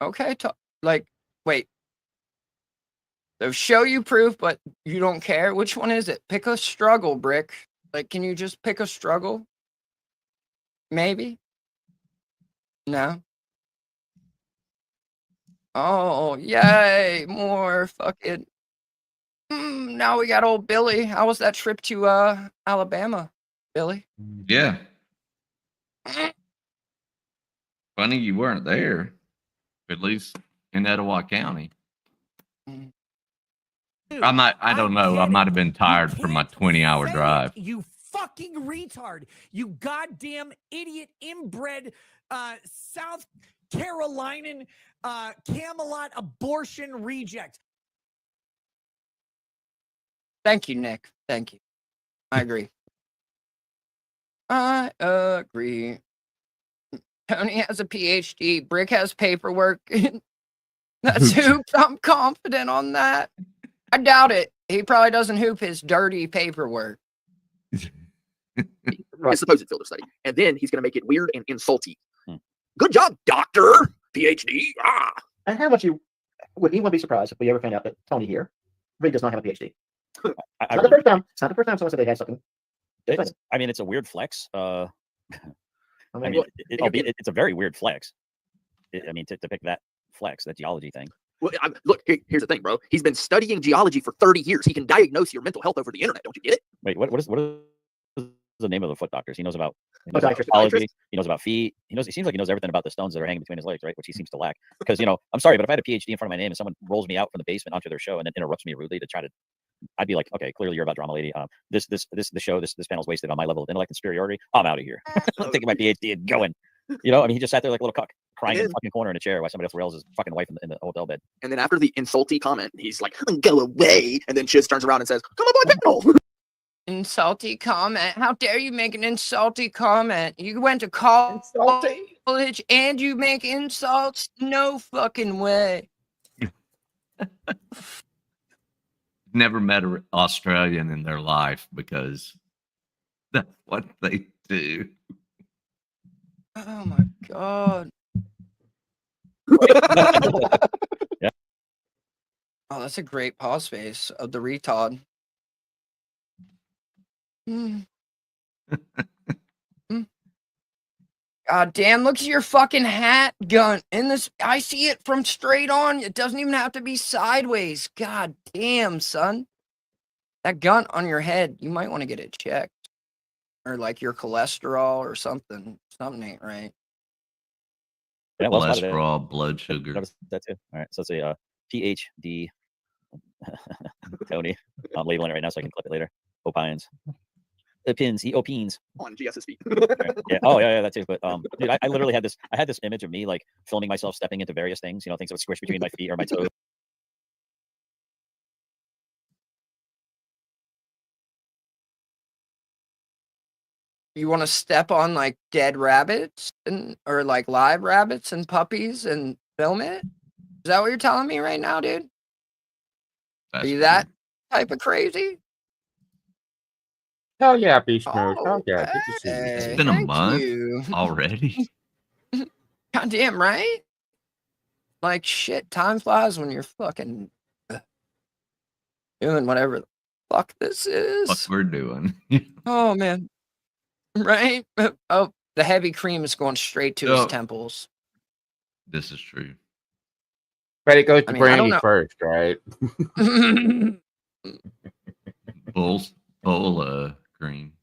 Okay, like, wait. They'll show you proof, but you don't care. Which one is it? Pick a struggle, Brick. Like, can you just pick a struggle? Maybe? No? Oh, yay. More fucking... now we got old Billy. How was that trip to Alabama, Billy? Yeah. Funny you weren't there, at least in Etowah County. I don't know. I might have been tired from my 20-hour drive. You fucking retard. You goddamn idiot inbred South Carolinian Camelot abortion reject. Thank you, Nick. Thank you. I agree. I agree. Tony has a PhD. Brick has paperwork. That's oops. I'm confident on that. I doubt it. He probably doesn't hoop his dirty paperwork. His supposed field of study. And then he's going to make it weird and insulty. Good job, doctor, PhD. Ah. And how much would anyone be surprised if we ever found out that Tony here really does not have a PhD? It's not the first time. It's not the first time someone said they had something. I mean, it's a weird flex. I mean, well, it's a very weird flex. I mean, to pick that flex, that geology thing. Well, look, here's the thing, bro. He's been studying geology for 30 years. He can diagnose your mental health over the internet. Don't you get it? Wait, what is the name of the foot doctors? He knows about Podiatrist. ecology. He knows about feet. It seems like he knows everything about the stones that are hanging between his legs, right? Which he seems to lack. Because I'm sorry, but if I had a PhD in front of my name and someone rolls me out from the basement onto their show and then interrupts me rudely to try to, I'd be like, okay, clearly you're about drama, lady. This panel's wasted on my level of intellect and superiority. I'm out of here. I'm taking my PhD and going. I mean, he just sat there like a little cuck, crying in the fucking corner in a chair while somebody else rails his fucking wife in the hotel bed. And then after the insulty comment, he's like, go away. And then Chiz turns around and says, come on, boy, panel. Insulty comment? How dare you make an insulty comment? You went to college and you make insults? No fucking way. Never met an Australian in their life because that's what they do. Oh my god. Yeah. Oh, that's a great pause face of the retard. God damn, look at your fucking hat gun. I see it from straight on. It doesn't even have to be sideways. God damn, son. That gun on your head, you might want to get it checked. Or like your cholesterol or something. Something ain't right. Yeah, Cholesterol, blood sugar. That too. All right, so let's say PhD Tony. I'm labeling it right now so I can clip it later. Opines. Opines. He opines. On GSSP. Yeah. Oh, yeah, that too. But dude, I literally had this. I had this image of me like filming myself stepping into various things. Things that would squish between my feet or my toes. You want to step on like dead rabbits or like live rabbits and puppies and film it? Is that what you're telling me right now, dude? Are you that type of crazy? Hell yeah, Beast Mode. Hell yeah. Good to see you. It's been a month already. Goddamn right. Like shit, time flies when you're fucking doing whatever the fuck this is. What we're doing. Oh man. Right? Oh, the heavy cream is going straight to his temples. This is true. But it goes to Brandy first, right? Bull cream.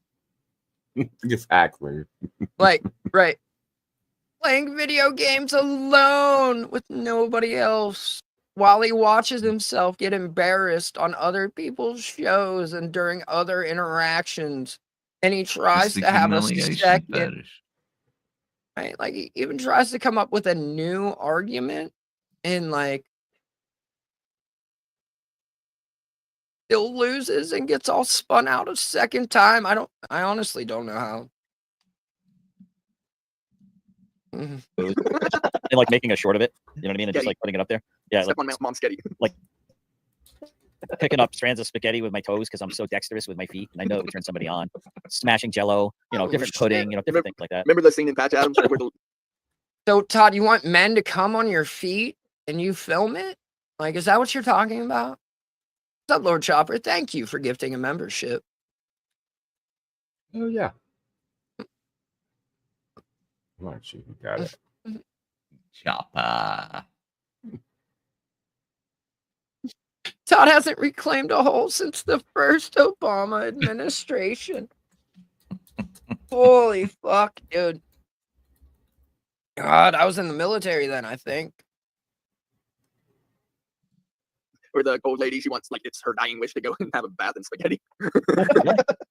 Exactly. Like, right. Playing video games alone with nobody else while he watches himself get embarrassed on other people's shows and during other interactions. And he tries to have a second, right? Like he even tries to come up with a new argument and like still loses and gets all spun out a second time. I honestly don't know how. And like making a short of it, you know what I mean? And just like putting it up there. Yeah. Step on Mom's sketty. Like picking up strands of spaghetti with my toes because I'm so dexterous with my feet and I know it would turn somebody on. Smashing Jello, different pudding, different things like that. Remember the scene in Patch Adams? So Todd, you want men to come on your feet and you film it? Like, is that what you're talking about? What's up, Lord Chopper? Thank you for gifting a membership. Oh yeah. Come on, you got it. Chopper. Todd hasn't reclaimed a hole since the first Obama administration. Holy fuck, dude. God, I was in the military then, I think. Or the old lady, she wants, like, it's her dying wish to go and have a bath in spaghetti.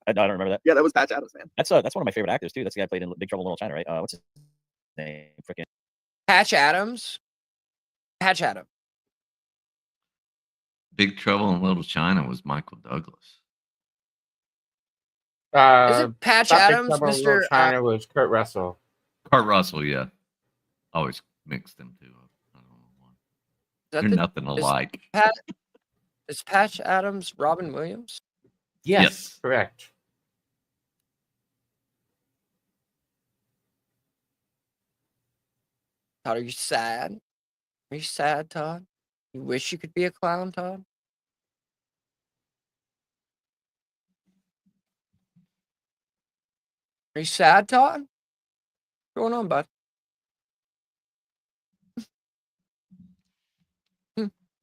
I don't remember that. Yeah, that was Patch Adams, man. That's one of my favorite actors too. That's the guy who played in Big Trouble in Little China, right? What's his name? Freaking Patch Adams. Patch Adams. Big Trouble in Little China was Michael Douglas. Is it Patch Adams, Mr. China was Kurt Russell. Kurt Russell, yeah. Always mixed them two up. I don't know why. They're nothing alike. Is Patch Adams Robin Williams? Yes. Correct. Todd, are you sad? Are you sad, Todd? You wish you could be a clown, Todd? Are you sad, Todd? What's going on, bud?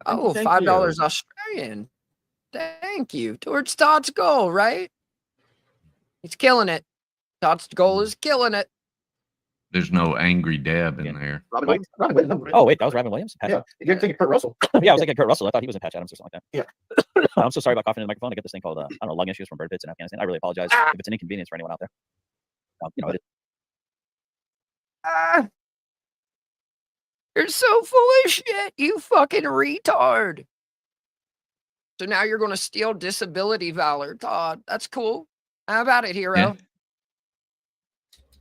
Oh, Thank $5 you. Australian. Thank you. Towards Todd's goal, right? He's killing it. Todd's goal is killing it. There's no angry Deb in there. Robin Williams. Robin Williams. Oh wait, that was Robin Williams. Yeah, you're thinking Kurt Russell. Yeah, I was thinking Kurt Russell. I thought he was in Patch Adams or something like that. Yeah. I'm so sorry about coughing in the microphone. I get this thing called I don't know, lung issues from bird pits in Afghanistan. I really apologize if it's an inconvenience for anyone out there. You know, You're so full of shit, you fucking retard. So now you're going to steal disability valor, Todd. That's cool. How about it, hero? Yeah.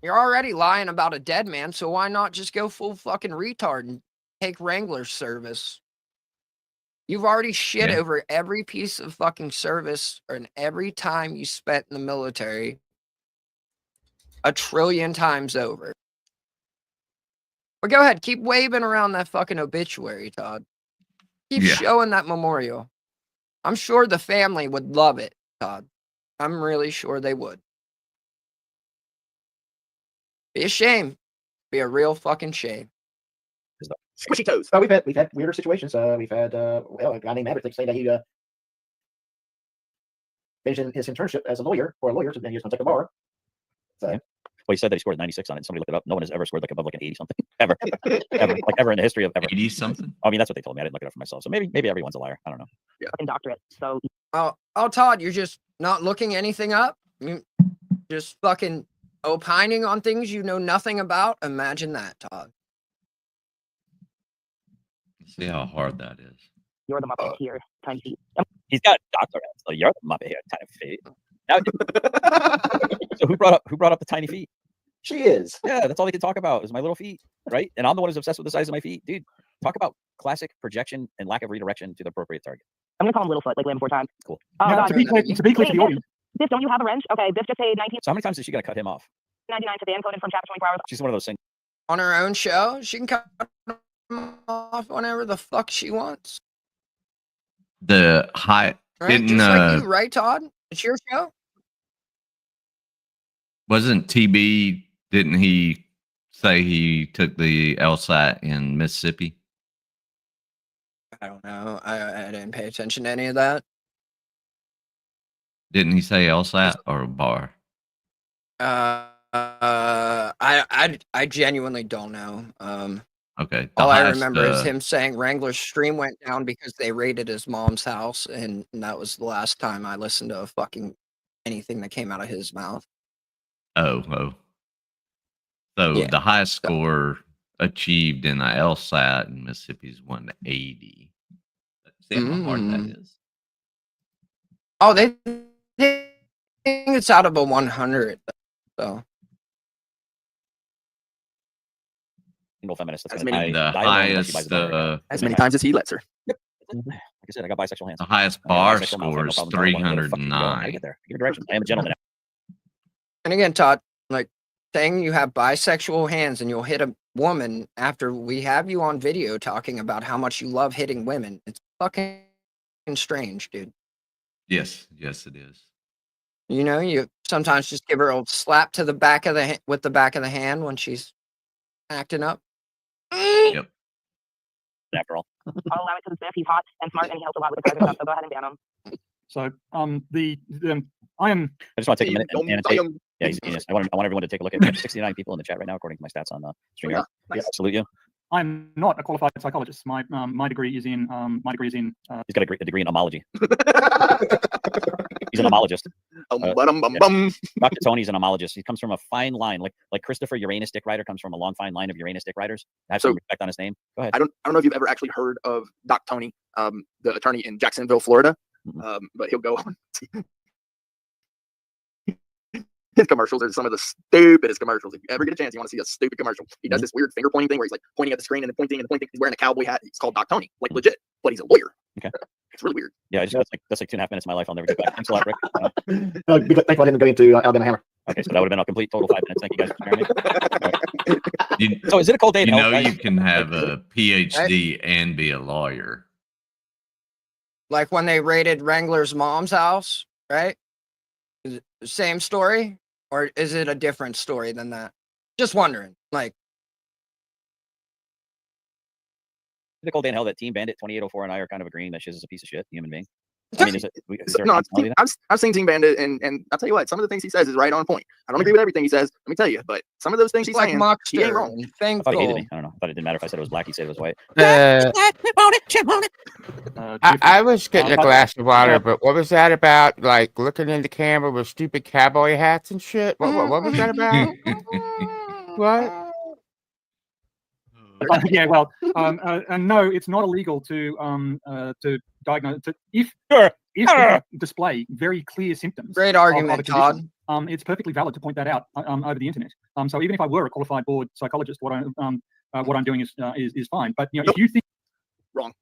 You're already lying about a dead man, so why not just go full fucking retard and take Wrangler service? You've already shit over every piece of fucking service and every time you spent in the military 1 trillion times over. But go ahead, keep waving around that fucking obituary, Todd. Keep showing that memorial. I'm sure the family would love it, Todd. I'm really sure they would. Be a shame. Be a real fucking shame. Squishy toes. We've had weirder situations. We've had well, a guy named Maverick saying that he finished his internship as a lawyer for a lawyer, so then he was going to take a bar. So. Well, he said that he scored 96 on it. Somebody looked it up. No one has ever scored like above like an 80 something ever, ever in the history of ever. 80 something. I mean, that's what they told me. I didn't look it up for myself. So maybe everyone's a liar. I don't know. Yeah. Doctorate. So. Oh, Todd, you're just not looking anything up. You just fucking opining on things you know nothing about. Imagine that, Todd. See how hard that is. You're the Muppet here, tiny feet. He's got a doctorate, so you're the Muppet here, tiny feet. Now, so who brought up the tiny feet? She is. Yeah, that's all they can talk about is my little feet, right? And I'm the one who's obsessed with the size of my feet, dude. Talk about classic projection and lack of redirection to the appropriate target. I'm gonna call him Littlefoot, like Lamb 4 times. Cool. Oh, Now, God. to be clear to the audience. Biff, don't you have a wrench? Okay, Biff just paid $19.99 So how many times is she gonna cut him off? to ban coded from chapter 24 hours. She's one of those things. On her own show, she can cut him off whenever the fuck she wants. The high Right? didn't Just like you, right, Todd? It's your show. wasn't TB? Didn't he say he took the LSAT in Mississippi? I don't know. I didn't pay attention to any of that. Didn't he say LSAT or bar? I genuinely don't know. Okay. All I remember is him saying Wrangler's stream went down because they raided his mom's house, and that was the last time I listened to a fucking anything that came out of his mouth. Oh. So Yeah. the highest score achieved in the LSAT in Mississippi is 180. See how hard that is. Oh, they think it's out of a 100. So Single feminist. That's As gonna many- die The alone unless she buys highest, a battery now. As many times as he lets her. Like I said, I got bisexual hands. The highest I mean, bar bisexual mouth, I have no score is problem telling a woman where the fuck to go. How do 309. you get there? Give me directions. I am a gentleman. and again, Todd, like saying you have bisexual hands and you'll hit a woman after we have you on video talking about how much you love hitting women. It's fucking strange, dude. Yes, it is. You know, you sometimes just give her a old slap to the back of the with the back of the hand when she's acting up. Yep. After all, I'll allow it because Biff, he's hot and smart and he helps a lot with the cars and stuff, so go ahead and ban him. So I am. I just want to take a minute and take. Don't- Yeah, he's a genius. I want everyone to take a look at. We have 69 people in the chat right now, according to my stats on StreamYard. Nice. Salute you. I'm not a qualified psychologist. My degree is in He's got a degree in homology. He's an homologist. Dr. Tony's an homologist. He comes from a fine line, like Christopher Uranus Dick Rider comes from a long fine line of Uranus Dick Riders. I have some respect on his name. Go ahead. I don't know if you've ever actually heard of Doc Tony, the attorney in Jacksonville, Florida, but he'll go on. His commercials are some of the stupidest commercials. If you ever get a chance, you want to see a stupid commercial. He does this weird finger pointing thing where he's like pointing at the screen and then pointing and pointing. He's wearing a cowboy hat. He's called Doc Tony, like legit, but he's a lawyer. Okay. It's really weird. Yeah, that's like 2.5 minutes of my life I'll never get back. Thanks a lot, Rick. Thankful I didn't go into Alabama Hammer. Okay, so that would have been a complete total 5 minutes. Thank you guys for sharing me. You, So is it a cold day? you in know hell, you guys? can have a PhD and be a lawyer. Like when they raided Wrangler's mom's house, right? Is it the same story? Or is it a different story than that? Just wondering. Like, Is it a cold day in hell that Team Bandit 2804 and I are kind of agreeing that Shiz is a piece of shit human being? I mean, is there No, a possibility of that? I've seen Team Bandit, and I'll tell you what, some of the things he says is right on point. I don't agree with everything he says, let me tell you, but some of those things he's like saying, he ain't Mockster wrong. and I thought he hated Finkel. me. I don't know. I thought it didn't matter if I said it was black. He said it was white. I was getting a glass of water, but what was that about? Like looking in the camera with stupid cowboy hats and shit? What was that about? What? Yeah, well, no, it's not illegal to diagnose if you display very clear symptoms. Great of argument, a condition, Todd. it's perfectly valid to point that out over the internet. So even if I were a qualified board psychologist, what I'm doing is fine. But you know, if you think wrong,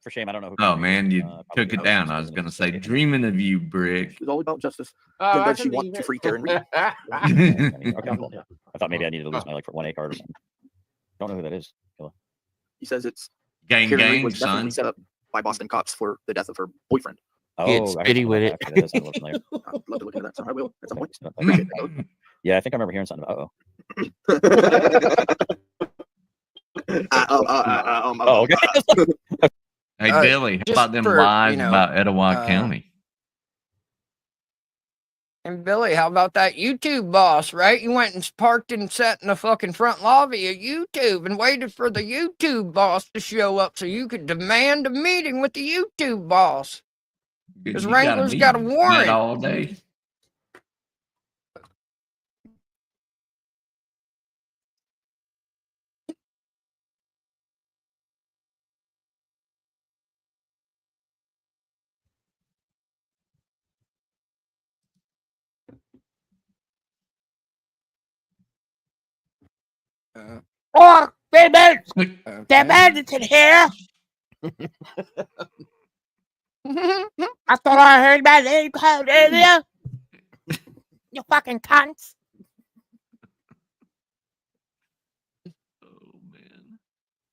for shame, I don't know who. Oh man, you took it down. I was gonna say, dreaming of you, Brick. It's all about justice. Oh, Then I does she want believe to it. free care and read? Okay, cool. I thought maybe I needed to lose my like 1A card or something. Don't know who that is. Killer. He says it's Gang, Karen Reed gang, was definitely son. set up by Boston cops for the death of her boyfriend. Get Oh, spitty with it. actually, that does sound a little familiar. I'd love to look into that, so I will at some point. Okay. Appreciate that. Yeah, I think I remember hearing something. Oh, okay. Hey Billy, how just about them for, lies you know, about Etowah County? And Billy, how about that YouTube boss, right? You went and parked and sat in the fucking front lobby of YouTube and waited for the YouTube boss to show up so you could demand a meeting with the YouTube boss. Because Wrangler's got a warrant. all day. Oh, baby! The bandits in here! I thought I heard my name called earlier. You fucking cunts.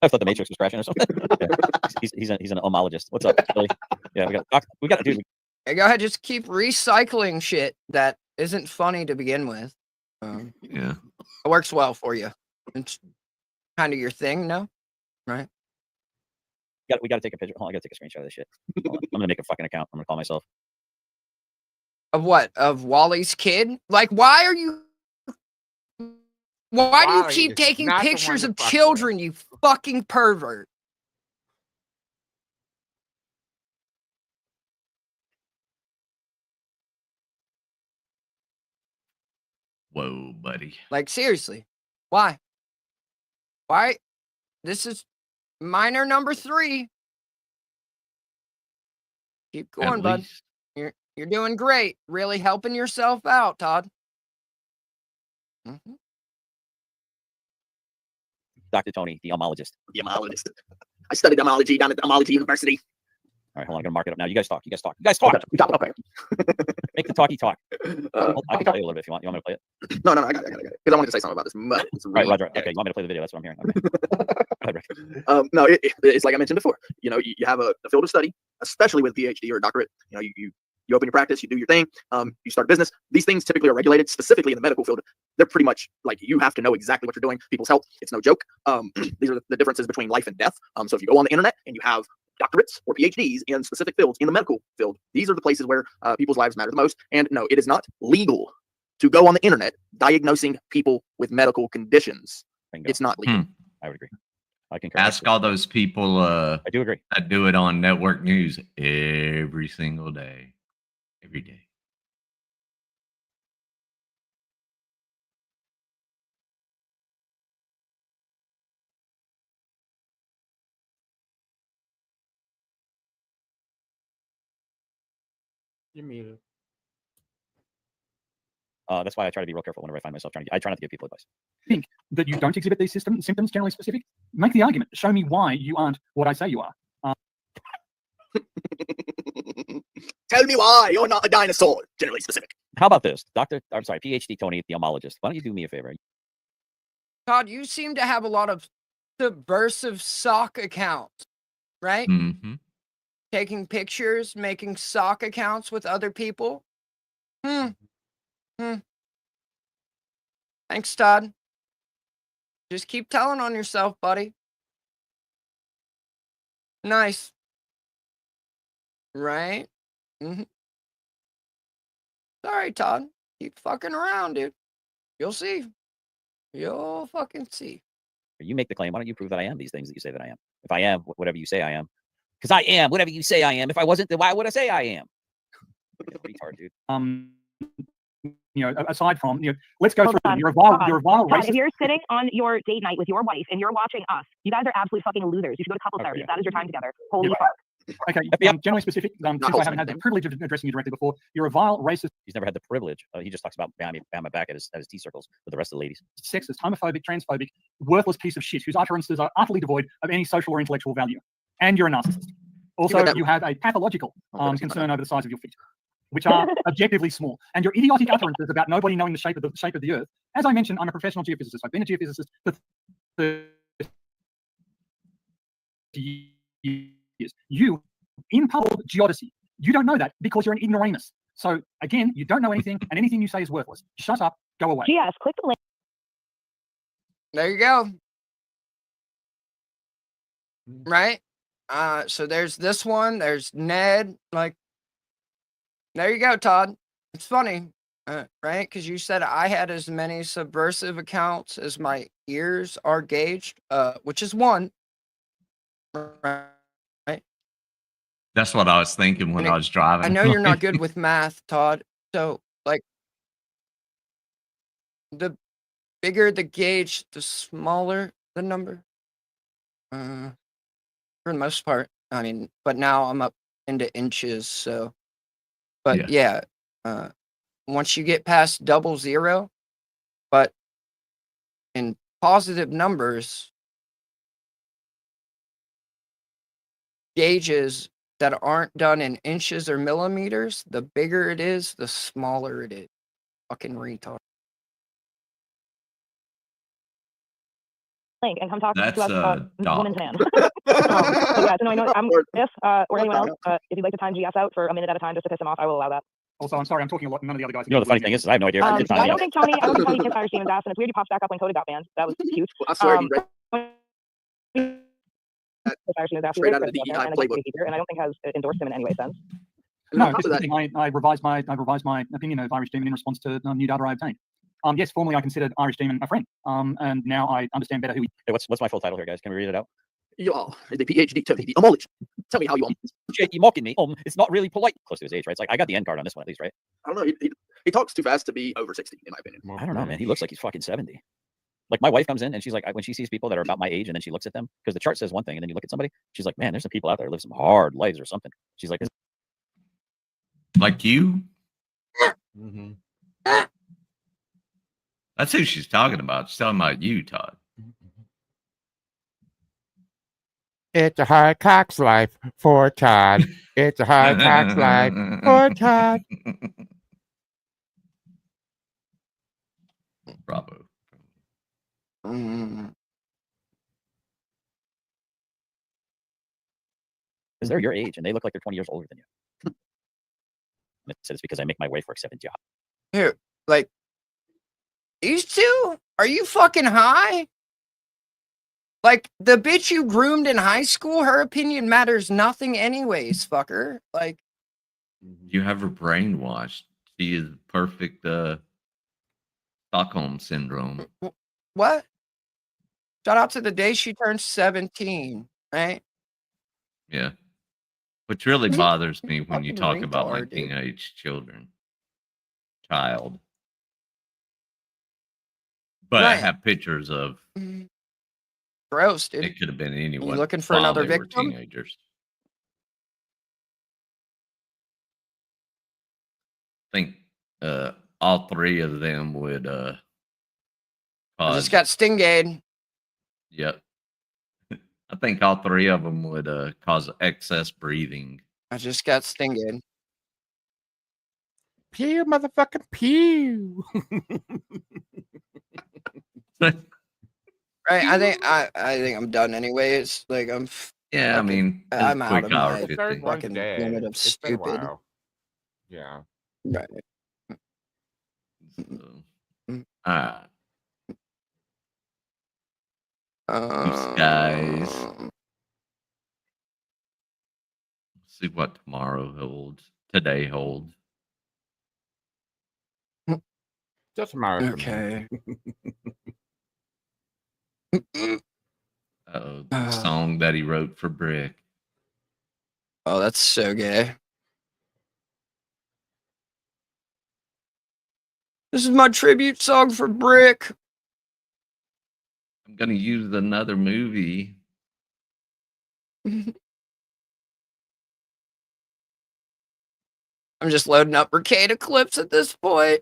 I thought the Matrix was crashing or something. Yeah. He's an homologist. What's up, Billy? Yeah, we got dude. Hey, go ahead, just keep recycling shit that isn't funny to begin with. Yeah. It works well for you. It's kind of your thing, no? Right? We got to take a picture. Hold on, I got to take a screenshot of this shit. Hold on. I'm gonna make a fucking account. I'm gonna call myself. Of what? Of Wally's kid? Like, why are you... Why do you Wally keep is taking not the one pictures to of fuck with. children, you fucking pervert? Whoa, buddy. Like, seriously. Why? Why? This is minor number 3. Keep going, At bud. least. You're doing great. Really helping yourself out, Todd. Mm-hmm. Dr. Tony, the homologist. The homologist. I studied homology down at the Homology University. All right, hold on. I'm gonna mark it up now. You guys talk. You guys talk. Okay. Make the talky talk. I can play a little bit if you want. You want me to play it? No, I got it. Because I wanted to say something about this mud. It's All right, really Roger. bad. Okay, you want me to play the video? That's what I'm hearing. Okay. Go ahead, Rick. No, it's like I mentioned before. You know, you have a field of study, especially with a PhD or a doctorate. You know, you open your practice, you do your thing, you start a business. These things typically are regulated, specifically in the medical field. They're pretty much like you have to know exactly what you're doing. People's health, it's no joke. These are the differences between life and death. So if you go on the internet and you have doctorates or PhDs in specific fields in the medical field, these are the places where people's lives matter the most. And no, it is not legal to go on the internet diagnosing people with medical conditions. Bingo. It's not legal. I would agree. I can Ask all those people I do agree. that do it on network news every single day. Every day. You're muted. That's why I try to be real careful whenever I find myself I try not to give people advice. Think that you don't exhibit these symptoms, generally specific. Make the argument. Show me why you aren't what I say you are. Tell me why you're not a dinosaur, generally specific. How about this, PhD Tony, the homologist? Why don't you do me a favor? Todd, you seem to have a lot of subversive sock accounts, right? Mm-hmm. Taking pictures, making sock accounts with other people. Thanks, Todd. Just keep telling on yourself, buddy. Nice. Right? Sorry, Todd. Keep fucking around, dude. You'll see. You'll fucking see. You make the claim. Why don't you prove that I am these things that you say that I am? If I am whatever you say I am, because I am whatever you say I am. If I wasn't, then why would I say I am? Retard, dude. Aside from, let's go through them. You're a vile racist. If you're sitting on your date night with your wife and you're watching us, you guys are absolute fucking losers. You should go to couples therapy. That is your time together. Holy fuck. Okay, generally specific, since I haven't had the privilege of addressing you directly before, you're a vile racist. He's never had the privilege. He just talks about behind my back at his tea circles with the rest of the ladies. Sexist, homophobic, transphobic, worthless piece of shit whose utterances are utterly devoid of any social or intellectual value. And you're a narcissist. Also, you have a pathological concern over the size of your feet, which are objectively small. And your idiotic utterances about nobody knowing the shape of the Earth. As I mentioned, I'm a professional geophysicist. I've been a geophysicist for 30 years. You, in public geodesy, you don't know that because you're an ignoramus. So again, you don't know anything, and anything you say is worthless. Shut up, go away. Yes, click the link. There you go. Right? So there's this one. There's Ned. Like, there you go, Todd. It's funny, right? Because you said I had as many subversive accounts as my ears are gauged, which is one. Right? That's what I was thinking when I was driving. I know you're not good with math, Todd. So, like, the bigger the gauge, the smaller the number. For the most part. I mean, but now I'm up into inches, so. But yeah, once you get past 00, but in positive numbers, gauges that aren't done in inches or millimeters, the bigger it is, the smaller it is. Fucking retard. Link and come talk That's to us, woman's man. Yeah, so no, I know I'm if or anyone else, if you'd like to time GS out for a minute at a time just to piss him off, I will allow that. Also, I'm sorry, I'm talking a lot. None of the other guys. You know, the funny thing is I have no idea. I don't think Tony kissed Irish Demon's ass, and it's weird he pops back up when Coda got banned. That was cute. I swear he Irish Demon's ass, straight out of the DEI playbook. and I don't think has endorsed him in any way since. No, I revised my opinion of Irish Demon in response to new data I obtained. Yes, formerly I considered Irish Demon a friend. And now I understand better who he. Hey, what's my full title here, guys? Can we read it out? You are the PhD Tony, the homologist. Tell me how you are. You mocking me? It's not really polite. Close to his age, right? It's like I got the end card on this one at least, right? I don't know. He talks too fast to be over 60, in my opinion. I don't know, man. He looks like he's fucking 70. Like my wife comes in and she's like, when she sees people that are about my age and then she looks at them because the chart says one thing and then you look at somebody, she's like, man, there's some people out there who live some hard lives or something. She's like, like you? Mm-hmm. That's who she's talking about. She's talking about you, Todd. It's a hard cock's life for Todd. It's a hard cock's life for Todd. Bravo. Because they're your age and they look like they're 20 years older than you. It said it's because I make my wife work 7 jobs. Here, like, these two? Are you fucking high? Like, the bitch you groomed in high school, her opinion matters nothing anyways, fucker. Like, you have her brainwashed. She is perfect Stockholm syndrome. What? Shout out to the day she turned 17, right? Yeah. Which really bothers me when you talk about retard, like teenage children. Child. But I have pictures of. Gross, dude. It could have been anyone. You looking for while another they were victim? Teenagers. I think all three of them would I cause. just got Stingade. Yep. I think all three of them would cause excess breathing. I just got Stingade. Pew, motherfucking pew. Right. I think I'm done anyways. Like I'm. Yeah, I mean, it's I'm out quick of hour my 50. Third one's fucking dead. limit of It's been a stupid. while. Yeah. Right. Alright. Thanks, guys. See what tomorrow holds. Today holds. Just tomorrow. Okay. The song that he wrote for Brick. Oh, that's so gay. This is my tribute song for Brick. I'm gonna use another movie. I'm just loading up Ricada clips at this point.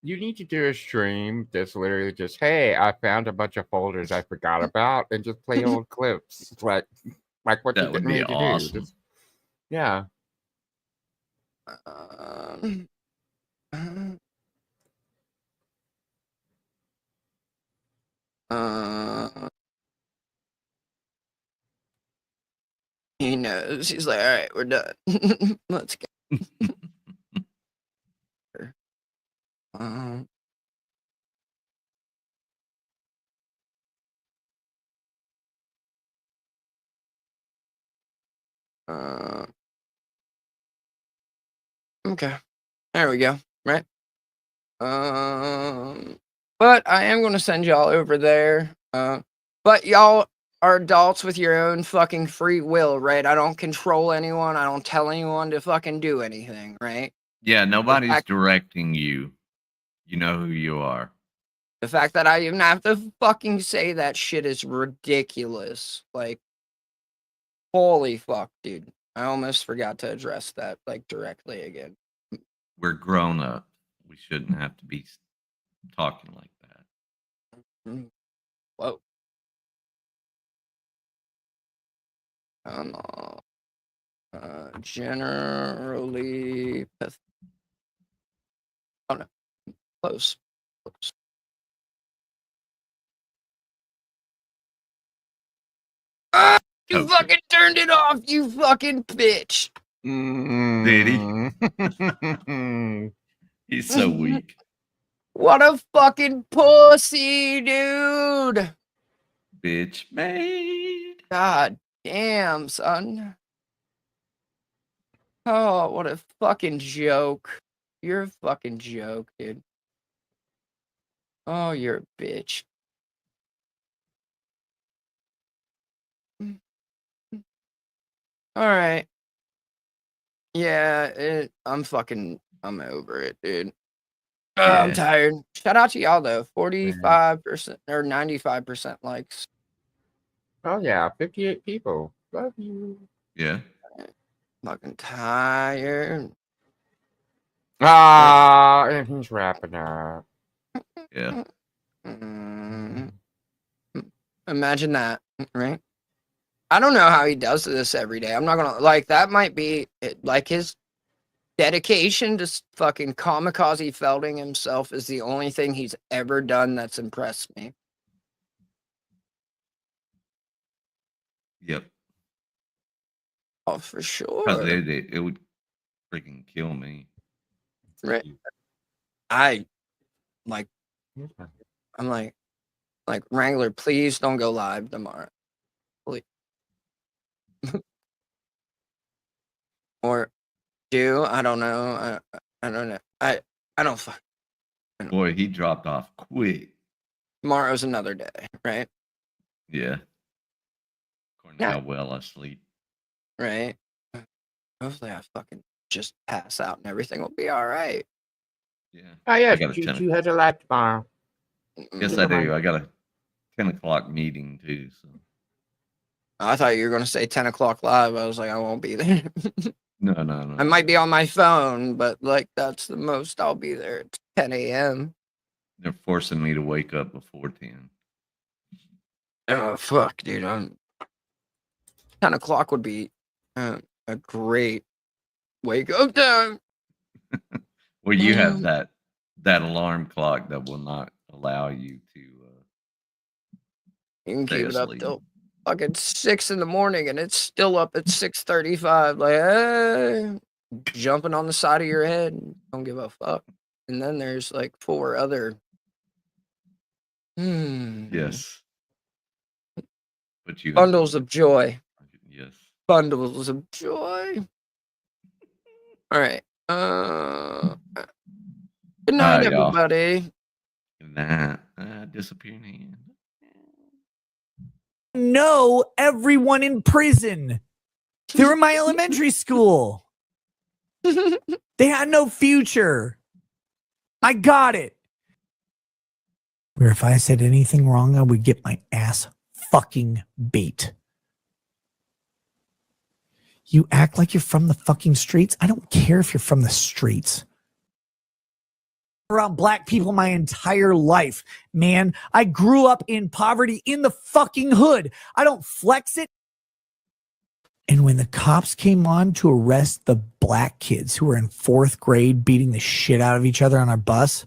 You need to do a stream that's literally just, hey, I found a bunch of folders I forgot about, and just play old clips. It's like what That you would getting be me to awesome. do. Just, yeah. He knows. He's like, all right, we're done. Let's go. Okay. There we go. Right. But I am going to send y'all over there. But y'all are adults with your own fucking free will, right? I don't control anyone. I don't tell anyone to fucking do anything, right? Yeah, nobody's directing you. You know who you are. The fact that I even have to fucking say that shit is ridiculous. Like, holy fuck, dude. I almost forgot to address that, like, directly again. We're grown up. We shouldn't have to be talking like that. Whoa. Generally. Oh no. Close. Ah, you fucking turned it off, you fucking bitch. Did he? He's so weak. What a fucking pussy, dude. Bitch made. God damn, son. Oh, what a fucking joke. You're a fucking joke, dude. Oh, you're a bitch. All right. Yeah, I'm over it, dude. I'm tired. Shout out to y'all, though. 45% or 95% likes. Oh, yeah. 58 people. Love you. Yeah. Fucking tired. And he's wrapping up. Yeah. Imagine that, right? I don't know how he does this every day. I'm not gonna like that. Might be like his dedication to fucking Kamikaze felding himself is the only thing he's ever done that's impressed me. Yep. Oh, for sure. Because it would freaking kill me. Right. I'm like Wrangler, please don't go live tomorrow. Please. Or do I don't know. I don't know. I don't fuck. Boy, he dropped off quick. Tomorrow's another day, right? Yeah. According to how well I sleep. Right. Hopefully I fucking just pass out and everything will be all right. Yeah. Oh, yeah. I got a 10. You had a live tomorrow. Yes, I do. I got a 10 o'clock meeting, too. So. I thought you were going to say 10 o'clock live. I was like, I won't be there. No. I might be on my phone, but like that's the most I'll be there. It's 10 a.m. They're forcing me to wake up before 10. Oh fuck, dude! 10 o'clock would be a great wake up time. Well, you have that alarm clock that will not allow you to. You can stay keep it up asleep. till fucking 6 in the morning, and it's still up at 6:35. Like, hey, jumping on the side of your head, and don't give a fuck. And then there's like 4 other. Yes. But you Bundles of joy. Yes. Bundles of joy. All right. Good night, y'all. everybody. Good night. Disappearing hand. Know everyone in prison. They were in my elementary school. They had no future. I got it. Where if I said anything wrong, I would get my ass fucking beat. You act like you're from the fucking streets. I don't care if you're from the streets. Around black people my entire life, man. I grew up in poverty in the fucking hood. I don't flex it. And when the cops came on to arrest the black kids who were in 4th grade beating the shit out of each other on our bus,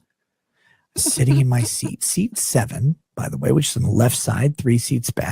sitting in my seat 7, by the way, which is on the left side, 3 seats back.